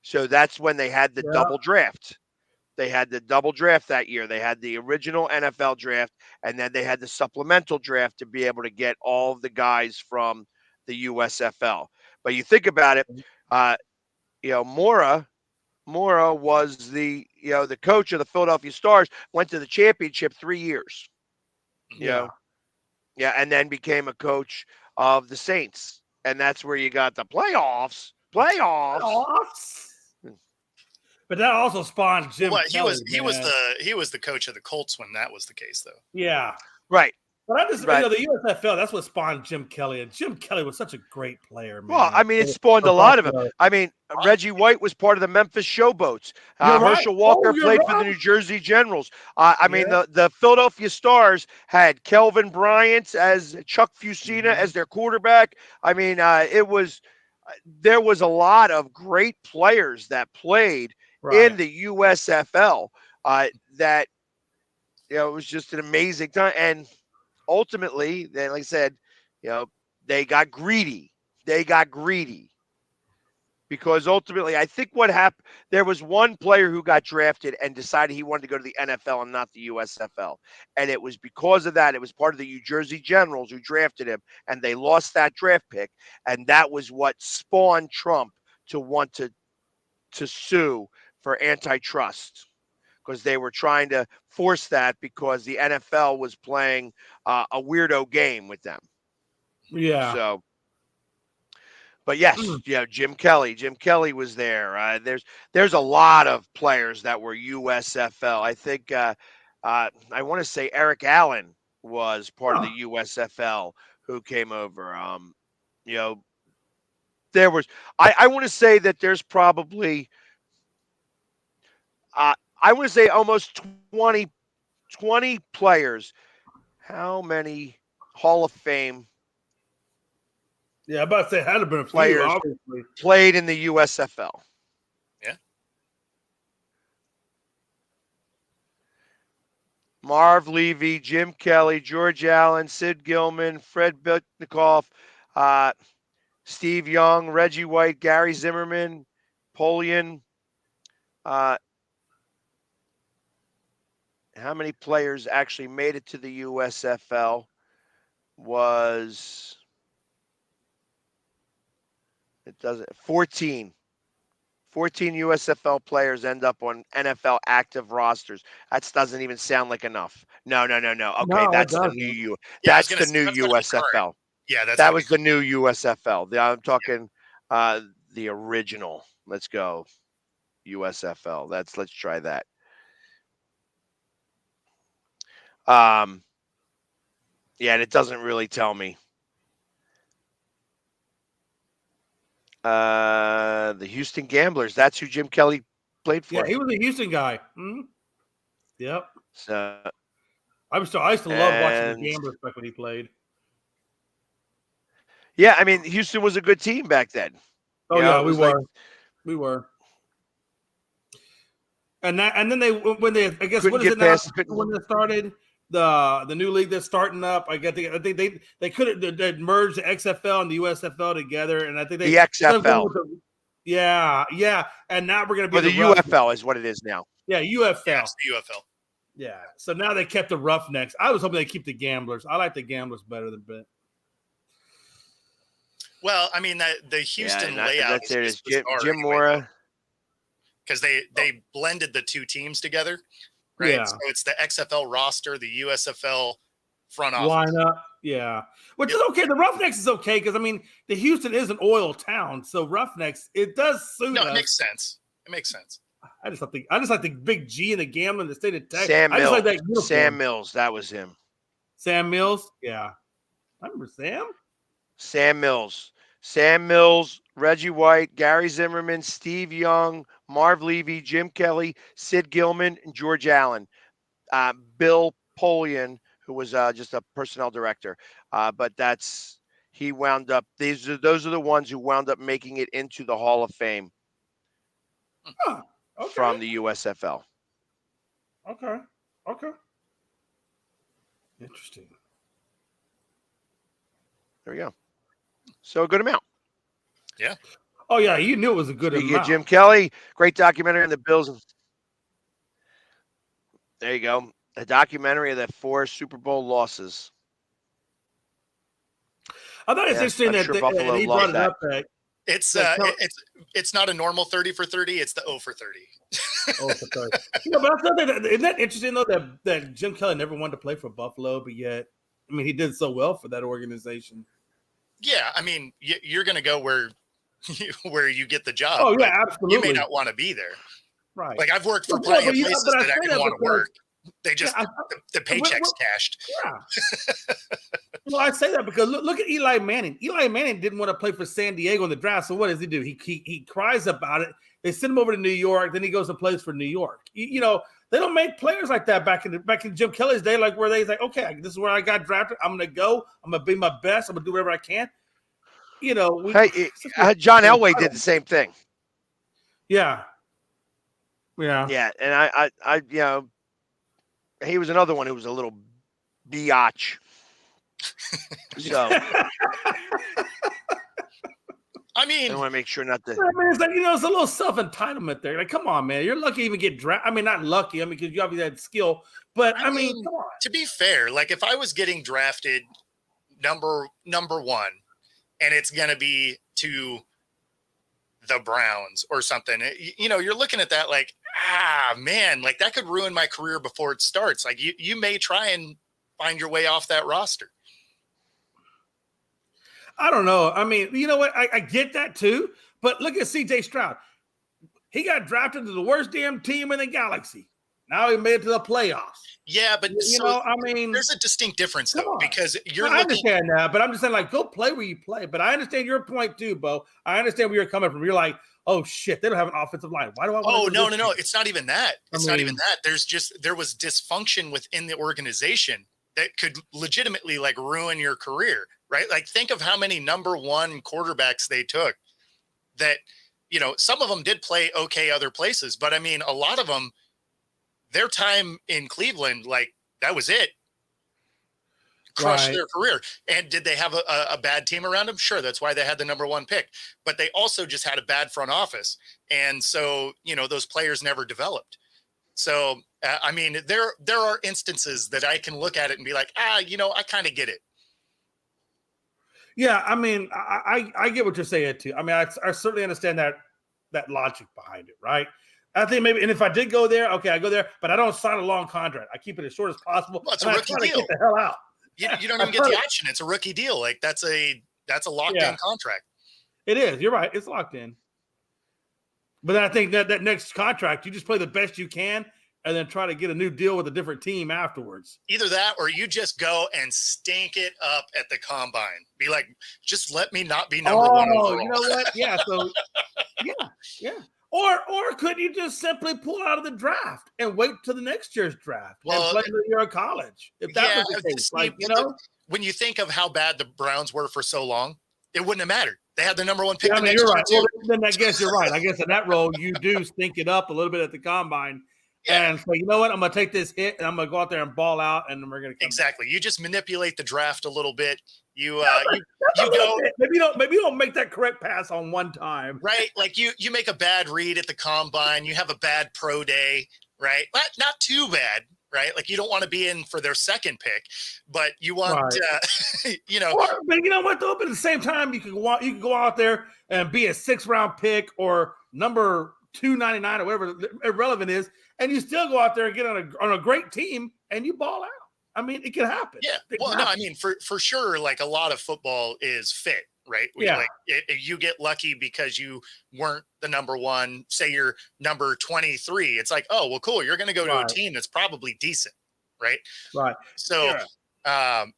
So that's when they had the double draft. They had the double draft that year. They had the original NFL draft, and then they had the supplemental draft to be able to get all of the guys from the USFL. But you think about it, Mora was the coach of the Philadelphia Stars, went to the championship 3 years. Yeah, and then became a coach of the Saints. And that's where you got the playoffs. But that also spawned Jim Kelly. He was the coach of the Colts when that was the case, though. Yeah. Right. But the USFL, that's what spawned Jim Kelly. And Jim Kelly was such a great player, man. Well, I mean, it spawned a lot of them. I mean, Reggie White was part of the Memphis Showboats. Herschel Walker played for the New Jersey Generals. I mean, the Philadelphia Stars had Kelvin Bryant as Chuck Fusina as their quarterback. I mean, there was a lot of great players that played in the USFL that, it was just an amazing time. And ultimately, then, like I said, they got greedy. Because ultimately, I think what happened, there was one player who got drafted and decided he wanted to go to the NFL and not the USFL. And it was because of that. It was part of the New Jersey Generals who drafted him, and they lost that draft pick. And that was what spawned Trump to want to sue for antitrust, because they were trying to force that because the NFL was playing a weirdo game with them. Yeah. So, but yes, Jim Kelly was there. There's a lot of players that were USFL. I think I want to say Eric Allen was part of the USFL who came over. There was I want to say that there's probably I want to say almost 20 players. How many Hall of Fame I'm about to say, had to been a few, players obviously. played in the USFL? Yeah. Marv Levy, Jim Kelly, George Allen, Sid Gilman, Fred Bitnikoff, Steve Young, Reggie White, Gary Zimmerman, Polian. How many players actually made it to the USFL? Was 14 USFL players end up on NFL active rosters. That doesn't even sound like enough. No. Okay, No, that's the new that's the new USFL. Yeah, that was the new USFL. I'm talking the original. Let's go USFL. Let's try that. Yeah, and it doesn't really tell me. The Houston Gamblers. That's who Jim Kelly played for. Yeah, he was a Houston guy. Mm-hmm. Yep. So I used to love watching the Gamblers back when he played. Yeah, I mean, Houston was a good team back then. Oh, we were. We were. And then they when they I guess Couldn't what is get it now past- when they started the new league that's starting up? I think they could have merged the XFL and the USFL together, and I think The XFL. Yeah, and now we're going to be Or the Roughnecks. UFL is what it is now. Yeah, UFL. Yeah, it's the UFL. Yeah, so now they kept the Roughnecks. I was hoping they keep the Gamblers. I like the Gamblers better than Bet. Well, I mean, the Houston layout That's it. is Jim anyway, Mora. because they blended the two teams together, right? Yeah. So it's the XFL roster, the USFL front office. Lineup. Yeah, which is okay. The Roughnecks is okay because I mean the Houston is an oil town, so Roughnecks it does suit us. It makes sense. It makes sense. I just like the big G in the gambling, the state of Texas. Sam I just Mills. like that uniform. Sam Mills. That was him. Sam Mills. Yeah, I remember Sam. Sam Mills, Reggie White, Gary Zimmerman, Steve Young, Marv Levy, Jim Kelly, Sid Gilman, and George Allen. Bill Polian, who was just a personnel director. But he wound up, those are the ones who wound up making it into the Hall of Fame from the USFL. Okay. Interesting. There we go. So a good amount. Yeah. Oh, yeah, you knew it was a good Speaking amount. of Jim Kelly, great documentary on the Bills. There you go. A documentary of the 4 Super Bowl losses. I thought it's interesting I'm that sure Buffalo he lost brought it that. up that It's not a normal 30 for 30. It's the 0 for 30. Oh, for 30. But I thought isn't that interesting though that Jim Kelly never wanted to play for Buffalo, but yet I mean he did so well for that organization. Yeah, I mean you're going to go where you get the job. Oh yeah, absolutely. You may not want to be be there. Right. Like I've worked for plenty of places that I didn't want to work. They just the paychecks cashed. Yeah. Well, I say that because look at Eli Manning. Eli Manning didn't want to play for San Diego in the draft. So what does he do? He cries about it. They send him over to New York. Then he goes and plays for New York. You know, they don't make players like that back in Jim Kelly's day, like where they like, okay, this is where I got drafted. I'm gonna go. I'm gonna be my best. I'm gonna do whatever I can. You know, John Elway did the same thing. Yeah. Yeah, and I you know, he was another one who was a little biatch. So I mean, I want to make sure not to. I mean, it's like, you know, it's a little self-entitlement there. Like, come on, man. You're lucky to even get drafted. I mean, not lucky. I mean, because you obviously had skill. But, I mean, come on. To be fair, like, if I was getting drafted number 1, and it's going to be to the Browns or something, you know, you're looking at that like, man, like, that could ruin my career before it starts. Like, you may try and find your way off that roster. I don't know. I mean, you know what? I get that too. But look at C.J. Stroud. He got drafted to the worst damn team in the galaxy. Now he made it to the playoffs. Yeah, but I mean, there's a distinct difference though, because I understand that, but I'm just saying, like, go play where you play. But I understand your point too, Bo. I understand where you're coming from. You're like, oh shit, they don't have an offensive line. Why do I? Oh no. It's not even that. Not even that. There was dysfunction within the organization that could legitimately like ruin your career, right? Like, think of how many number 1 quarterbacks they took that, you know, some of them did play okay other places, but I mean, a lot of them, their time in Cleveland, like, that was it. Crushed their career. And did they have a bad team around them? Sure. That's why they had the number 1 pick, but they also just had a bad front office. And so, you know, those players never developed. So, I mean, there are instances that I can look at it and be like, you know, I kind of get it. Yeah, I mean, I get what you're saying too. I mean, I certainly understand that logic behind it, right? I think maybe, and if I did go there, okay, I go there, but I don't sign a long contract. I keep it as short as possible. Well, it's a rookie deal. Get the hell out. You don't even get the option. It's a rookie deal. Like, that's a locked in contract. It is. You're right. It's locked in. But then I think that next contract, you just play the best you can and then try to get a new deal with a different team afterwards. Either that, or you just go and stink it up at the combine. Be like, just let me not be number 1 overall. You know what? Yeah. So, yeah. Or could you just simply pull out of the draft and wait till the next year's draft and play the year of college? If that was the case, like, you know, when you think of how bad the Browns were for so long, it wouldn't have mattered. They had the number 1 pick. Yeah, I mean, you're right. Well, then I guess you're right. I guess in that role, you do stink it up a little bit at the combine Yeah. And so, you know what? I'm going to take this hit and I'm going to go out there and ball out, and then we're going to come exactly. back. You just manipulate the draft a little bit. You You go maybe you don't make that correct pass on one time. right. Like you make a bad read at the combine. You have a bad pro day, right? Not too bad, right? Like you don't want to be in for their second pick, but you want, Right. you know. But you know what though? But at the same time, you can go out there and be a 6th-round pick or number 299 or whatever irrelevant is, and you still go out there and get on a great team and you ball out. I mean, it can happen. Yeah. Well, no, I mean, for sure, like a lot of football is fit, right? Yeah. Like you get lucky because you weren't the number one, say you're number 23. It's like, oh, well, cool. You're going to go to a team that's probably decent. Right. Right. So,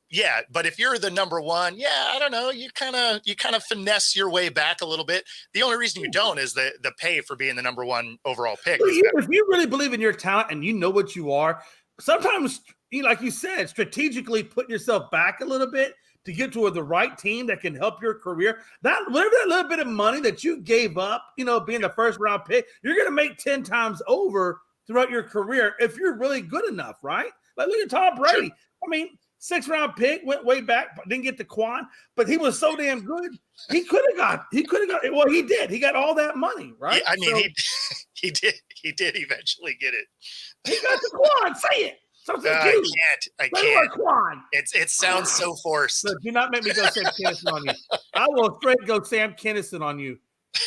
yeah. But if you're the number one, I don't know. You kind of finesse your way back a little bit. The only reason you don't is the pay for being the number one overall pick. If you really believe in your talent and you know what you are, sometimes, like you said, strategically put yourself back a little bit to get to the right team that can help your career. Whatever that little bit of money that you gave up, being the 1st-round pick, you're going to make 10 times over throughout your career if you're really good enough, right? Like look at Tom Brady. Sure. I mean, 6th-round pick, went way back, didn't get the Quan, but he was so damn good. He could have got. Well, he did. He got all that money, right? Yeah, I mean, he did eventually get it. He got the Quan. Say it. I can't. It sounds so forced. Look, do not make me go Sam Kennison on you. I will straight go Sam Kennison on you.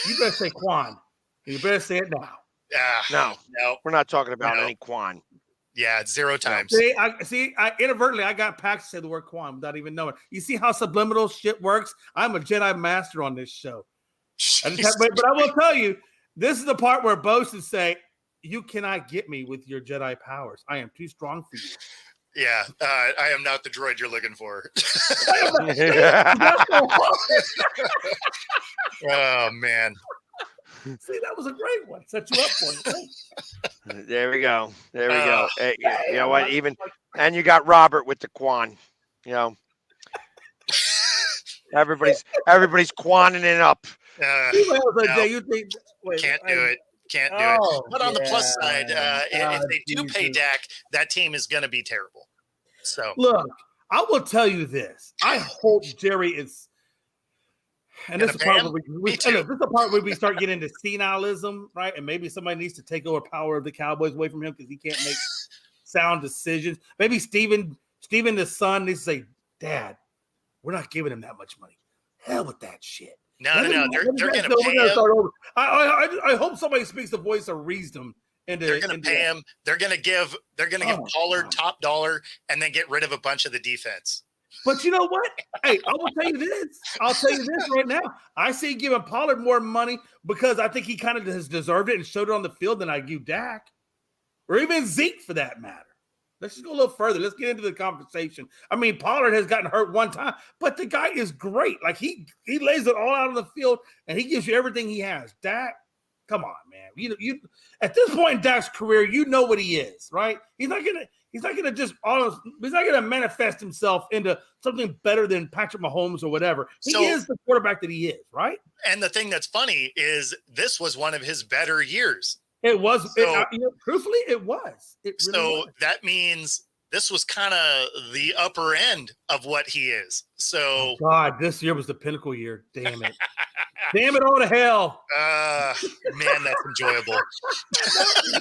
You better say Quan. You better say it now. No, we're not talking about any Quan. Yeah, it's 0 times. I inadvertently I got Pax to say the word Quan without even knowing. You see how subliminal shit works? I'm a Jedi master on this show. But I will tell you, this is the part where Bo should say, "You cannot get me with your Jedi powers. I am too strong for you." Yeah, I am not the droid you're looking for. Oh man. See, that was a great one. Set you up for it. There we go. Hey, you know what? And you got Robert with the Quan. Everybody's Quanning it up. Can't do it. But on the plus side, if they do pay Dak, that team is going to be terrible. So look, I will tell you this. I hope Jerry is. And this is the part where we start getting into senilism, right? And maybe somebody needs to take over power of the Cowboys away from him because he can't make sound decisions. Maybe Steven, the son, needs to say, "Dad, we're not giving him that much money. Hell with that shit." No. They're going to pay him. I hope somebody speaks the voice of reason. They're going to pay him. They're going to give Pollard top dollar and then get rid of a bunch of the defense. But you know what? Hey, I will tell you this. I'll tell you this right now. I see giving Pollard more money because I think he kind of has deserved it and showed it on the field than I give Dak. Or even Zeke for that matter. Let's just go a little further. Let's get into the conversation. I mean, Pollard has gotten hurt one time, but the guy is great. Like he lays it all out on the field and he gives you everything he has. Dak, come on, man. You at this point in Dak's career, you know what he is, right? He's not gonna manifest himself into something better than Patrick Mahomes or whatever. He is the quarterback that he is, right? And the thing that's funny is this was one of his better years. It was. Truthfully, it was. It really was. That means this was kind of the upper end of what he is. So, God, this year was the pinnacle year. Damn it. Damn it all to hell. Man, that's enjoyable.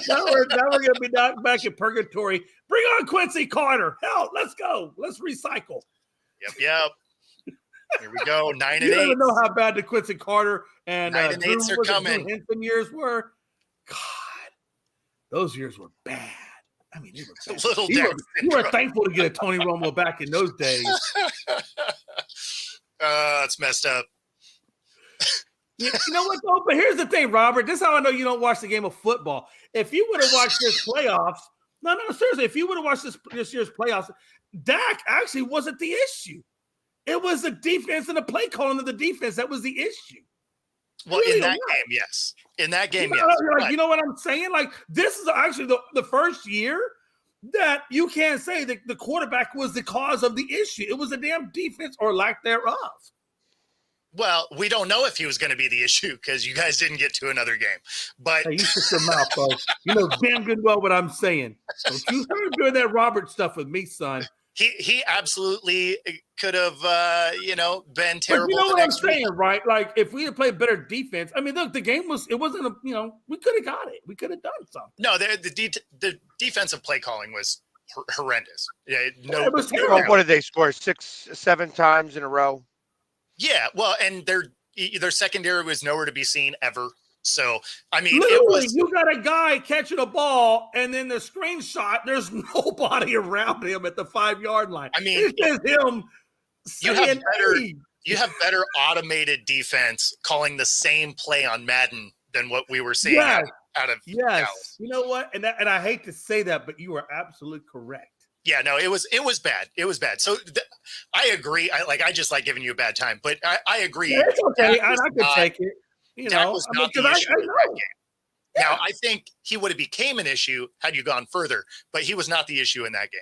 now we're going to be knocked back in purgatory. Bring on Quincy Carter. Hell, let's go. Let's recycle. Yep. Here we go. 9-8. You don't even know how bad the Quincy Carter and 9-8s are coming. Henson years were. God, those years were bad. I mean, they were bad. You were thankful to get a Tony Romo back in those days. It's messed up. You know what, though? But here's the thing, Robert. This is how I know you don't watch the game of football. If you would have watched this playoffs, no, seriously, if you would have watched this year's playoffs, Dak actually wasn't the issue. It was the defense and the play calling of the defense that was the issue. Well, really in that game, yes. In that game, yes. You know what I'm saying? Like, this is actually the first year that you can't say that the quarterback was the cause of the issue. It was the damn defense or lack thereof. Well, we don't know if he was going to be the issue because you guys didn't get to another game. But hey, you shut your mouth, folks. You know damn good well what I'm saying. Don't you start doing that Robert stuff with me, son. He absolutely could have, been terrible. But you know the what I'm next week. saying, right? Like if we had played better defense, I mean, look, the game wasn't we could have got it. We could have done something. No, the defensive play calling was horrendous. Yeah, it was well, what did they score? 6-7 times in a row? Yeah, well, and their secondary was nowhere to be seen ever. So, I mean, literally, you got a guy catching a ball, and then the screenshot, there's nobody around him at the 5-yard line. I mean, it's just him. You have better automated defense calling the same play on Madden than what we were seeing out of Dallas. You know what? And I hate to say that, but you are absolutely correct. Yeah, no, it was bad. It was bad. So I agree. I just like giving you a bad time, but I agree. Yeah, it's okay. I can take it. That was not the issue in that game. Now, I think he would have became an issue had you gone further, but he was not the issue in that game.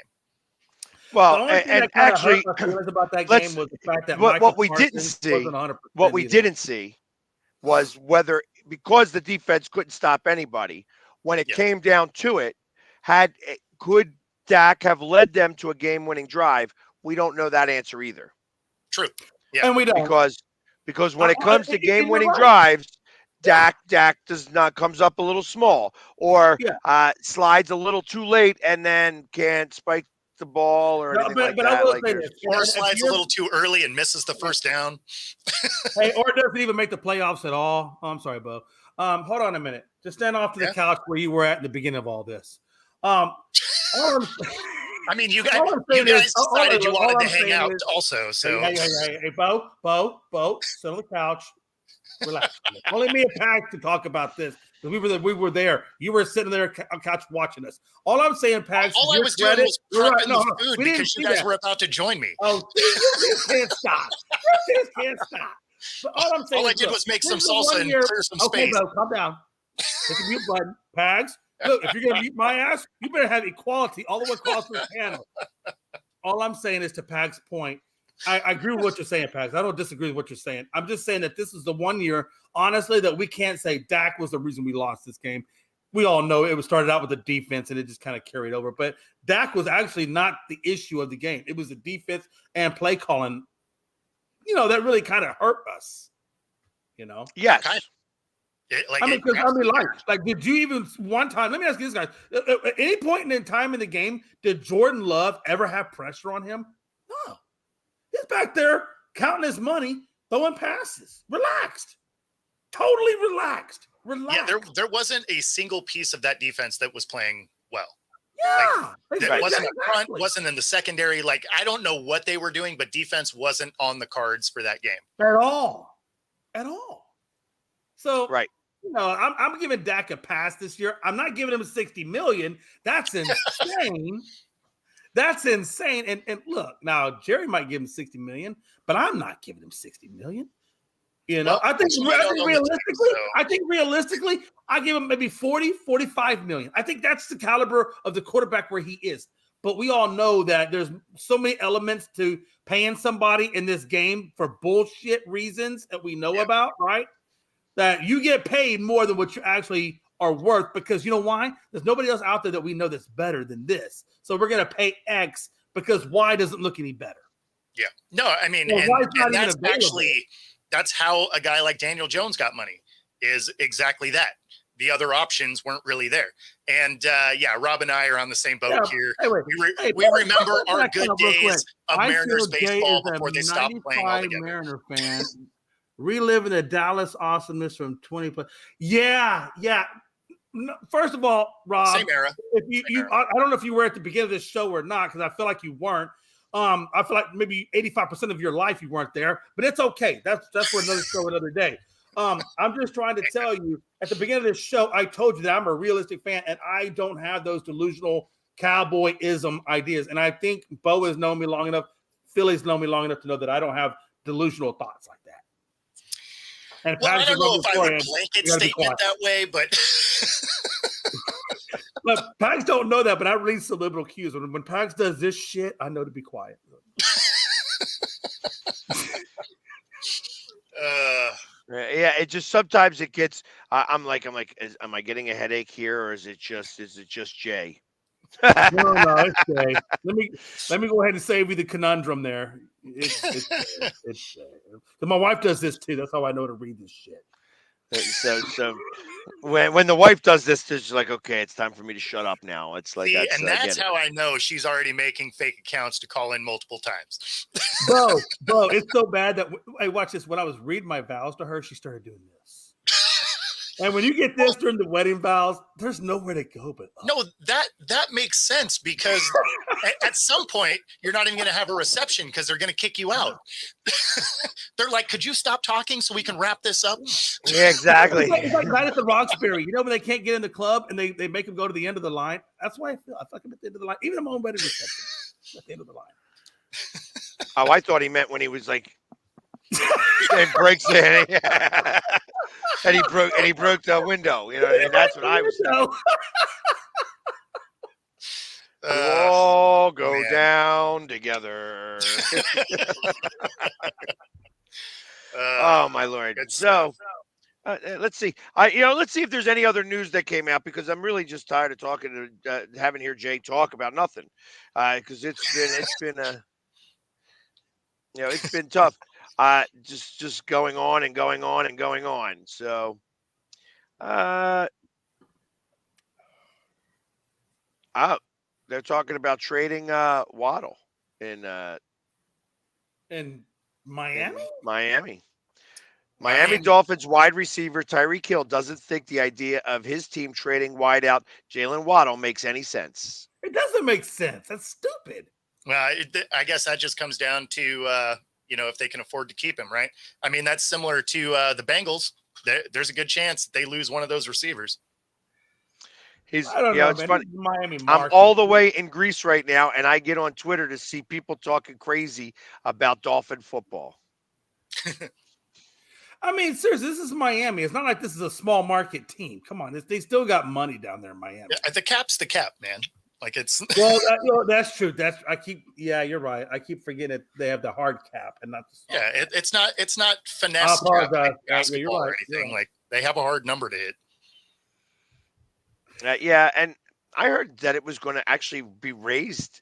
Well, and actually, about that game was the fact that what we didn't see was whether, because the defense couldn't stop anybody, when it came down to it, could Dak have led them to a game-winning drive? We don't know that answer either. True. Yeah. And we don't. Because when it comes to game-winning drives, Dak comes up a little small or slides a little too late and then can't spike the ball or anything like that. Or slides a little too early and misses the first down. Or doesn't even make the playoffs at all. Oh, I'm sorry, Bo. Hold on a minute. Just stand off to the couch where you were at in the beginning of all this. I mean, you guys decided you wanted to hang out also. So, hey, Bo, sit on the couch, relax. Only me and Pags to talk about this because we were there. You were sitting there on the couch watching us. All I'm saying, Pags, all I was doing was prepping the food because you guys were about to join me. Oh, you can't stop. You just can't stop. But all I did was make some salsa and clear some space. Bo, calm down. Hit the mute button, Pags. Look, if you're going to mute my ass, you better have equality all the way across the panel. All I'm saying is, to Pag's point, I agree with what you're saying, Pags. I don't disagree with what you're saying. I'm just saying that this is the one year, honestly, that we can't say Dak was the reason we lost this game. We all know it was started out with the defense, and it just kind of carried over. But Dak was actually not the issue of the game. It was the defense and play calling, that really kind of hurt us. Yes. Did you even one time? Let me ask you this, guys. At any point in time in the game, did Jordan Love ever have pressure on him? No. He's back there counting his money, throwing passes, relaxed, totally relaxed. Yeah, there wasn't a single piece of that defense that was playing well. Yeah, that wasn't up front, wasn't in the secondary. Like, I don't know what they were doing, but defense wasn't on the cards for that game at all. So right. I'm giving Dak a pass this year. I'm not giving him $60 million. That's insane. That's insane. And look, now Jerry might give him $60 million, but I'm not giving him $60 million. I think realistically, I give him maybe 40, 45 million. I think that's the caliber of the quarterback where he is. But we all know that there's so many elements to paying somebody in this game for bullshit reasons that we know about, right? That you get paid more than what you actually are worth, because you know why? There's nobody else out there that we know that's better than this. So we're going to pay X because Y doesn't look any better. Yeah. No, I mean, and that's how a guy like Daniel Jones got money, is exactly that. The other options weren't really there. And Rob and I are on the same boat here. We remember our good days of Mariners baseball before they stopped playing altogether. Mariner fan. Reliving the Dallas awesomeness from 20 plus. Yeah. No, first of all, Rob, same era. I don't know if you were at the beginning of this show or not, because I feel like you weren't. I feel like maybe 85% of your life you weren't there, but it's okay. That's for another show, another day. I'm just trying to tell you, at the beginning of this show, I told you that I'm a realistic fan and I don't have those delusional cowboyism ideas. And I think Bo has known me long enough, Philly's known me long enough to know that I don't have delusional thoughts like that. And well, I don't know if I would blanket statement that way, but look, Pags don't know that, but I read subliminal cues. When Pags does this shit, I know to be quiet. Yeah, it just sometimes it gets. I'm like, am I getting a headache here, or is it just Jay? No, it's Jay. Let me go ahead and save you the conundrum there. It's Jay. My wife does this too. That's how I know to read this shit. So when the wife does this, she's like, okay, it's time for me to shut up now. It's like that's how I know she's already making fake accounts to call in multiple times. Bro, it's so bad that hey, watch this. When I was reading my vows to her, she started doing this. And when you get this during the wedding vows, there's nowhere to go but up. No, that makes sense because at some point you're not even going to have a reception because they're going to kick you out. They're like, "Could you stop talking so we can wrap this up?" Yeah, exactly. It's like right at the Roxbury. You know when they can't get in the club and they make them go to the end of the line. That's why I feel I fuck them at the end of the line. Even at my own wedding reception, at the end of the line. Oh, I thought he meant when he was like, and breaks in. And he broke the window. You know what I mean? That's what I was saying. We all go down together. Oh my Lord! So let's see. Let's see if there's any other news that came out because I'm really just tired of talking to having here Jay talk about nothing because it's been tough. Just going on and going on and going on. So, they're talking about trading Waddle in Miami. Miami Dolphins wide receiver Tyreek Hill doesn't think the idea of his team trading wideout Jalen Waddle makes any sense. It doesn't make sense. That's stupid. Well, I guess that just comes down to if they can afford to keep him, right? I mean, that's similar to the Bengals. There's a good chance they lose one of those receivers. It's man. funny. Miami I'm all the way in Greece right now, and I get on Twitter to see people talking crazy about Dolphin football. I mean, seriously, this is Miami. It's not like this is a small market team. Come on, they still got money down there in Miami. Yeah, the cap's the cap, man. Like it's well, that's true. You're right. I keep forgetting that they have the hard cap and not the soft cap. It's not finesse like basketball or anything. Right. Like they have a hard number to hit. And I heard that it was going to actually be raised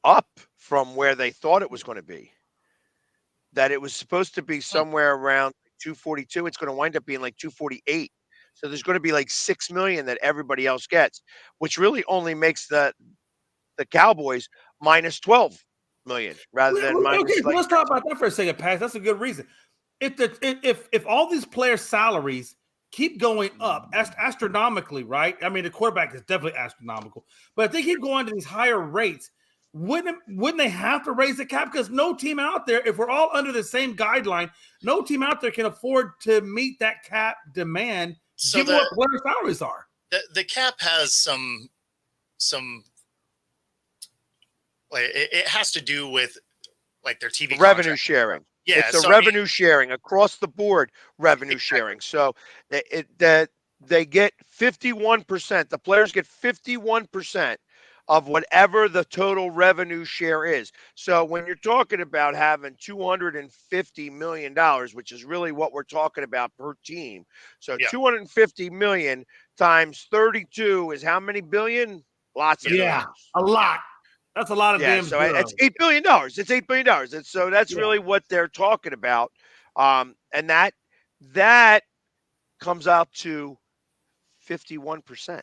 up from where they thought it was going to be. That it was supposed to be somewhere around 242. It's going to wind up being like 248. So there's going to be like $6 million that everybody else gets, which really only makes the Cowboys minus 12 million rather than minus. Okay, let's talk about that for a second, Pat. That's a good reason. If all these players' salaries keep going up astronomically, right? I mean, the quarterback is definitely astronomical, but if they keep going to these higher rates, wouldn't they have to raise the cap? Because no team out there, if we're all under the same guideline, no team out there can afford to meet that cap demand. So given what player salaries are. The cap has some like it has to do with like their TV revenue sharing. Yeah, it's revenue sharing across the board. Revenue sharing. So that they get 51%. The players get 51% of whatever the total revenue share is. So when you're talking about having $250 million, which is really what we're talking about per team. So $250 million times 32 is how many billion? Lots of billions. A lot. That's a lot of damn. So it's $8 billion. It's $8 billion. And so that's really what they're talking about. And that comes out to 51%.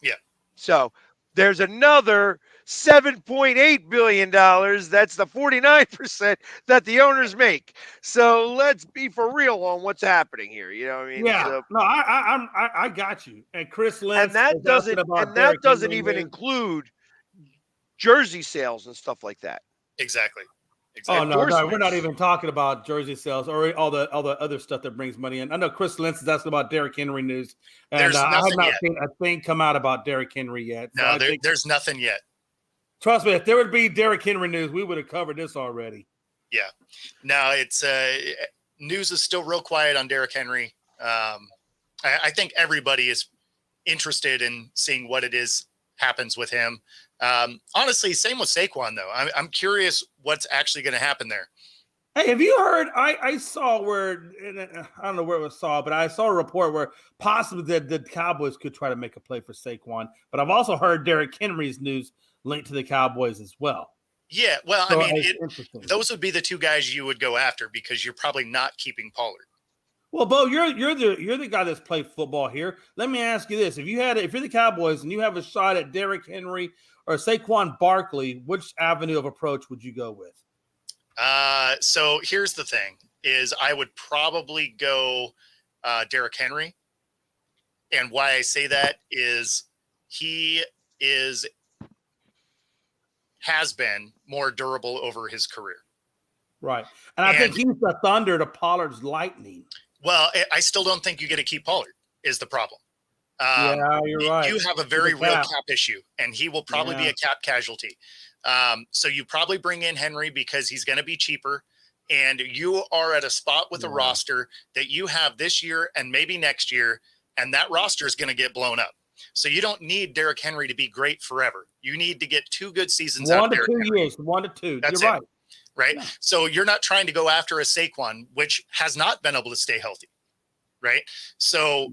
Yeah. So there's another $7.8 billion. That's the 49% that the owners make. So let's be for real on what's happening here. You know what I mean? Yeah. So, no, I got you. And Chris Lentz, and that doesn't even include jersey sales and stuff like that. Exactly. Oh no, we're not even talking about jersey sales or all the other stuff that brings money in. I know Chris Lentz is asking about Derrick Henry news, and I have not seen a thing come out about Derrick Henry yet. So no, there's nothing yet. Trust me, if there would be Derrick Henry news, we would have covered this already. Yeah, no, it's news is still real quiet on Derrick Henry. I think everybody is interested in seeing what it is happens with him. Honestly, same with Saquon though. I'm curious what's actually going to happen there. Hey, have you heard? I saw where I don't know where it was saw, but I saw a report where possibly the Cowboys could try to make a play for Saquon. But I've also heard Derrick Henry's news linked to the Cowboys as well. Yeah, well, So I mean, interesting. those would be the two guys you would go after because you're probably not keeping Pollard. Well, Bo, you're the guy that's played football here. Let me ask you this: if you're the Cowboys and you have a shot at Derrick Henry or Saquon Barkley, which avenue of approach would you go with? So here's the thing: is I would probably go Derrick Henry, and why I say that is he has been more durable over his career. Right, and I think he's the thunder to Pollard's lightning. Well, I still don't think you get to keep Pollard is the problem. Yeah, you're right. You have a very real cap issue, and he will probably be a cap casualty. So you probably bring in Henry because he's going to be cheaper, and you are at a spot with a roster that you have this year and maybe next year, and that roster is going to get blown up. So you don't need Derrick Henry to be great forever. You need to get 2 good seasons out of Derrick Henry. 1 to 2. That's you're it. right. Right. Yeah. So you're not trying to go after a Saquon, which has not been able to stay healthy. Right. So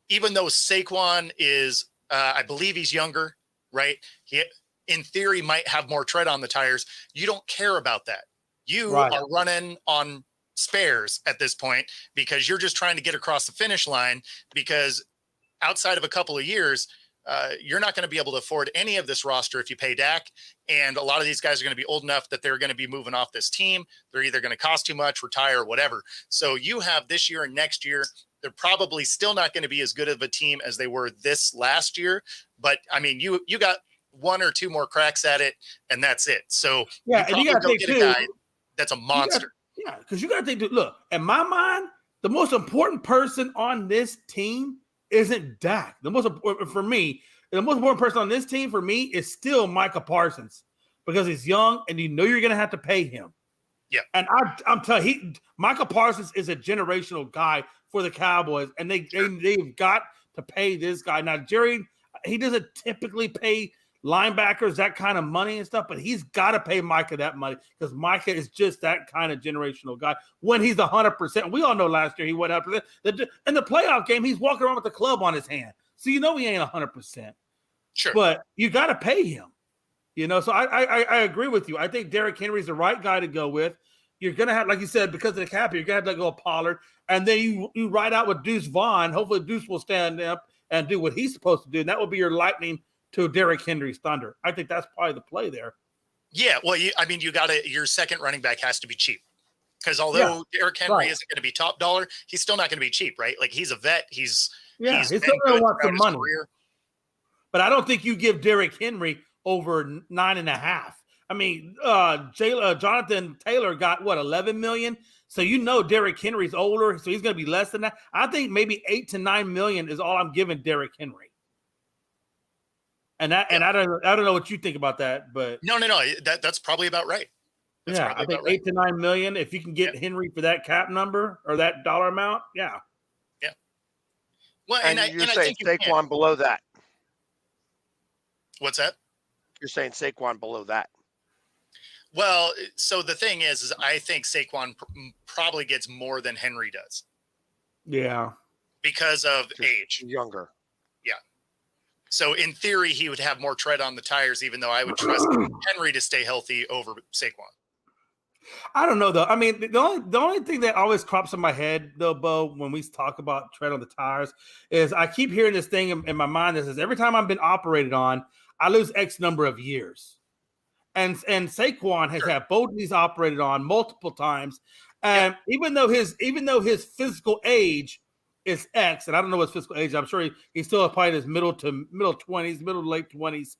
even though Saquon is, I believe he's younger, right? He, in theory, might have more tread on the tires. You don't care about that. You are running on spares at this point because you're just trying to get across the finish line because outside of a couple of years, you're not going to be able to afford any of this roster if you pay Dak. And a lot of these guys are going to be old enough that they're going to be moving off this team. They're either going to cost too much, retire, or whatever. So you have this year and next year. They're probably still not going to be as good of a team as they were this last year. But I mean, you got 1 or 2 more cracks at it, and that's it. So yeah, you and you got to get a guy that's a monster. Because you got to think. Look, in my mind, the most important person on this team isn't Dak. The most important for me. The most important person on this team for me is still Micah Parsons because he's young and you know you're going to have to pay him. Yeah. And I'm telling you, Micah Parsons is a generational guy for the Cowboys, and they've got to pay this guy. Now, Jerry, he doesn't typically pay linebackers that kind of money and stuff, but he's got to pay Micah that money because Micah is just that kind of generational guy when he's 100%. We all know last year he went 100%. In the playoff game, he's walking around with the club on his hand. So you know he ain't 100%. Sure. But you got to pay him. You know, so I agree with you. I think Derrick Henry's the right guy to go with. You're going to have, like you said, because of the cap, you're going to have to go Pollard. And then you ride out with Deuce Vaughn. Hopefully Deuce will stand up and do what he's supposed to do. And that will be your lightning to Derrick Henry's thunder. I think that's probably the play there. Yeah. Well, you got to, your second running back has to be cheap. Because although Derrick Henry isn't going to be top dollar, he's still not going to be cheap, right? Like he's a vet. He's still going to want some money. Career. But I don't think you give Derrick Henry over 9.5. I mean, Jonathan Taylor got what, 11 million. So you know Derrick Henry's older, so he's going to be less than that. I think maybe 8 to 9 million is all I'm giving Derrick Henry. And I don't know what you think about that, but no, that's probably about right. That's I think 8 to 9 million. If you can get Henry for that cap number or that dollar amount, yeah. Well, and you're saying Saquon below that. What's that? You're saying Saquon below that. Well, so the thing is I think Saquon probably gets more than Henry does. Yeah. Because of age. Younger. Yeah. So in theory, he would have more tread on the tires, even though I would trust Henry to stay healthy over Saquon. I don't know, though. I mean, the only thing that always crops in my head, though, Bo, when we talk about tread on the tires, is I keep hearing this thing in my mind that says every time I've been operated on, I lose X number of years. And Saquon has had both of these operated on multiple times. And even though his physical age is X, and I don't know his physical age, I'm sure he's still probably in his middle to late 20s.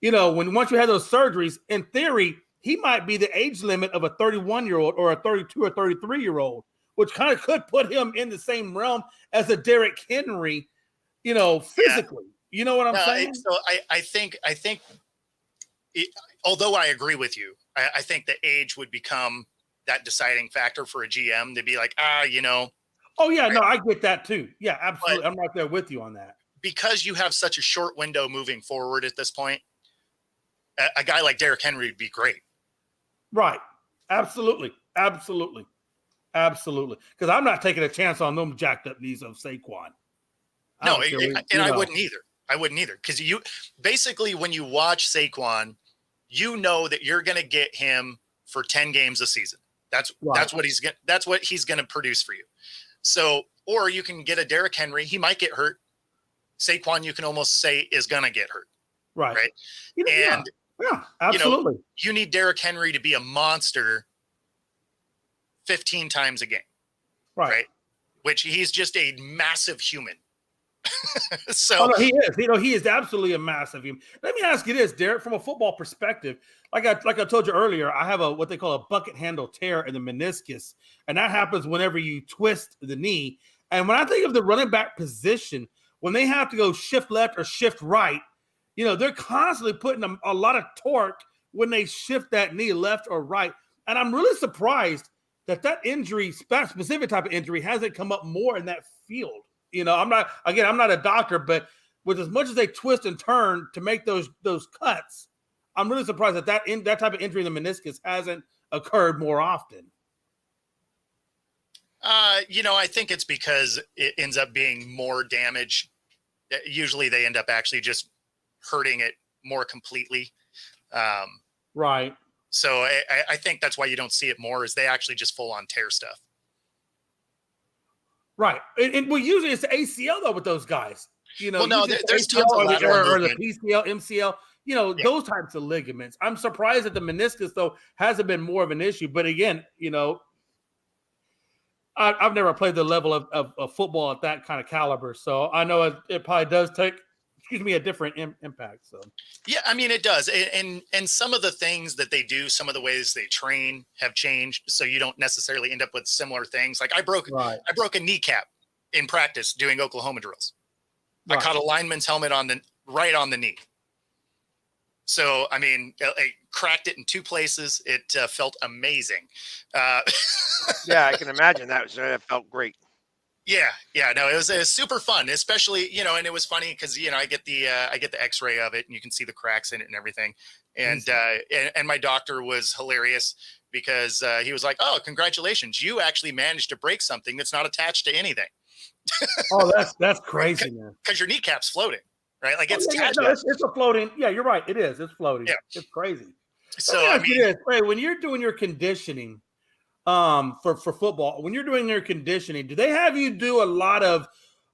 You know, once you have those surgeries, in theory, he might be the age limit of a 31-year-old or a 32 or 33-year-old, which kind of could put him in the same realm as a Derrick Henry, you know, physically. Yeah. You know what I'm saying? So I think although I agree with you, I think the age would become that deciding factor for a GM to be like, you know. Oh, yeah, no, I get that too. Yeah, absolutely. But I'm right there with you on that. Because you have such a short window moving forward at this point, a guy like Derrick Henry would be great. Right. Absolutely. Absolutely. Absolutely. Because I'm not taking a chance on them jacked up knees of Saquon. No, I wouldn't either. I wouldn't either. Because you basically, when you watch Saquon, you know that you're going to get him for 10 games a season. That's what he's going to produce for you. So, or you can get a Derrick Henry. He might get hurt. Saquon, you can almost say, is going to get hurt. Right. And yeah, absolutely. You need Derrick Henry to be a monster 15 times a game. Right. Which he's just a massive human. So no, he is. He is absolutely a massive human. Let me ask you this, Derek, from a football perspective. Like I told you earlier, I have what they call a bucket handle tear in the meniscus, and that happens whenever you twist the knee. And when I think of the running back position, when they have to go shift left or shift right, they're constantly putting a lot of torque when they shift that knee left or right. And I'm really surprised that injury, specific type of injury, hasn't come up more in that field. I'm not a doctor, but with as much as they twist and turn to make those cuts, I'm really surprised that type of injury in the meniscus hasn't occurred more often. I think it's because it ends up being more damage. Usually they end up actually just hurting it more completely. Right. So I think that's why you don't see it more, is they actually just full on tear stuff. Right. And usually it's the ACL though with those guys. Well, no, there's ACL tons of lateral or the PCL, MCL, those types of ligaments. I'm surprised that the meniscus though hasn't been more of an issue. But again, I've never played the level of football at that kind of caliber. So I know it probably does take a different impact. So yeah, I mean, it does. And some of the things that they do, some of the ways they train have changed. So you don't necessarily end up with similar things. Like I broke a kneecap in practice doing Oklahoma drills. Right. I caught a lineman's helmet right on the knee. So, I mean, I cracked it in 2 places. It felt amazing. Yeah, I can imagine that felt great. Yeah, no, it was super fun, especially, and it was funny because, I get the X-ray of it and you can see the cracks in it and everything. And my doctor was hilarious because he was like, "Oh, congratulations. You actually managed to break something that's not attached to anything." Oh, that's crazy, man. Because your kneecap's floating, right? Like it's attached. It's a floating. Yeah, you're right. It is. It's floating. Yeah. It's crazy. So when you're doing your conditioning, for football, when you're doing their conditioning, do they have you do a lot of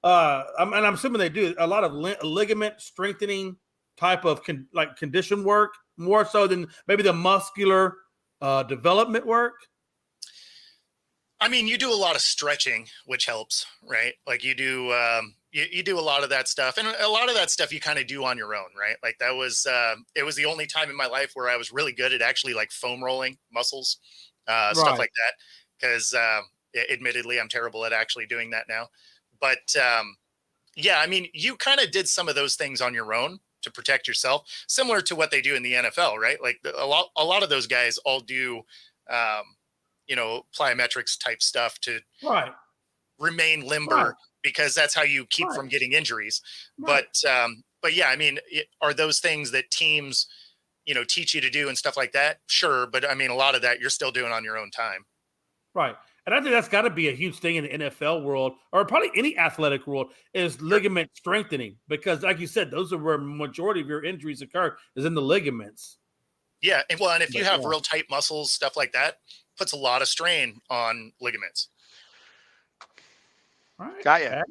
and I'm assuming they do a lot of ligament strengthening type of condition work, more so than maybe the muscular development work? I mean, you do a lot of stretching, which helps, right? Like you do you do a lot of that stuff, and a lot of that stuff you kind of do on your own, right? Like that was it was the only time in my life where I was really good at actually like foam rolling muscles. Stuff like that, because admittedly, I'm terrible at actually doing that now. But yeah, I mean, you kind of did some of those things on your own to protect yourself, similar to what they do in the NFL, right? Like a lot of those guys all do, plyometrics type stuff to remain limber because that's how you keep from getting injuries. But yeah, I mean, are those things that teams teach you to do and stuff like that? Sure. But I mean, a lot of that you're still doing on your own time. Right. And I think that's got to be a huge thing in the NFL world, or probably any athletic world, is ligament strengthening. Because like you said, those are where majority of your injuries occur, is in the ligaments. Yeah. And if you have real tight muscles, stuff like that, puts a lot of strain on ligaments. All right. Got you.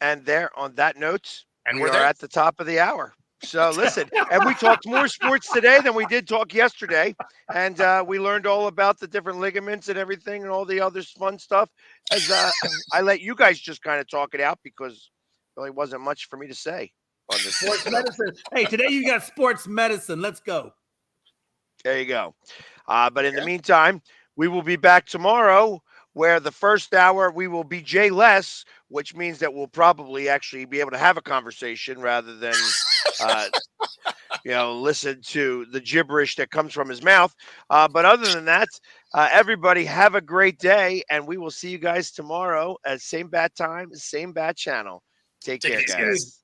And there, on that note, and we're at the top of the hour. So listen, and we talked more sports today than we did talk yesterday. And we learned all about the different ligaments and everything and all the other fun stuff. As I let you guys just kind of talk it out because there really wasn't much for me to say on this. Sports medicine. Hey, today you got sports medicine. Let's go. There you go. But in the meantime, we will be back tomorrow, where the first hour we will be Jay Less, which means that we'll probably actually be able to have a conversation rather than listen to the gibberish that comes from his mouth. But other than that, everybody have a great day, and we will see you guys tomorrow at same bat time, same bat channel. Take care, guys.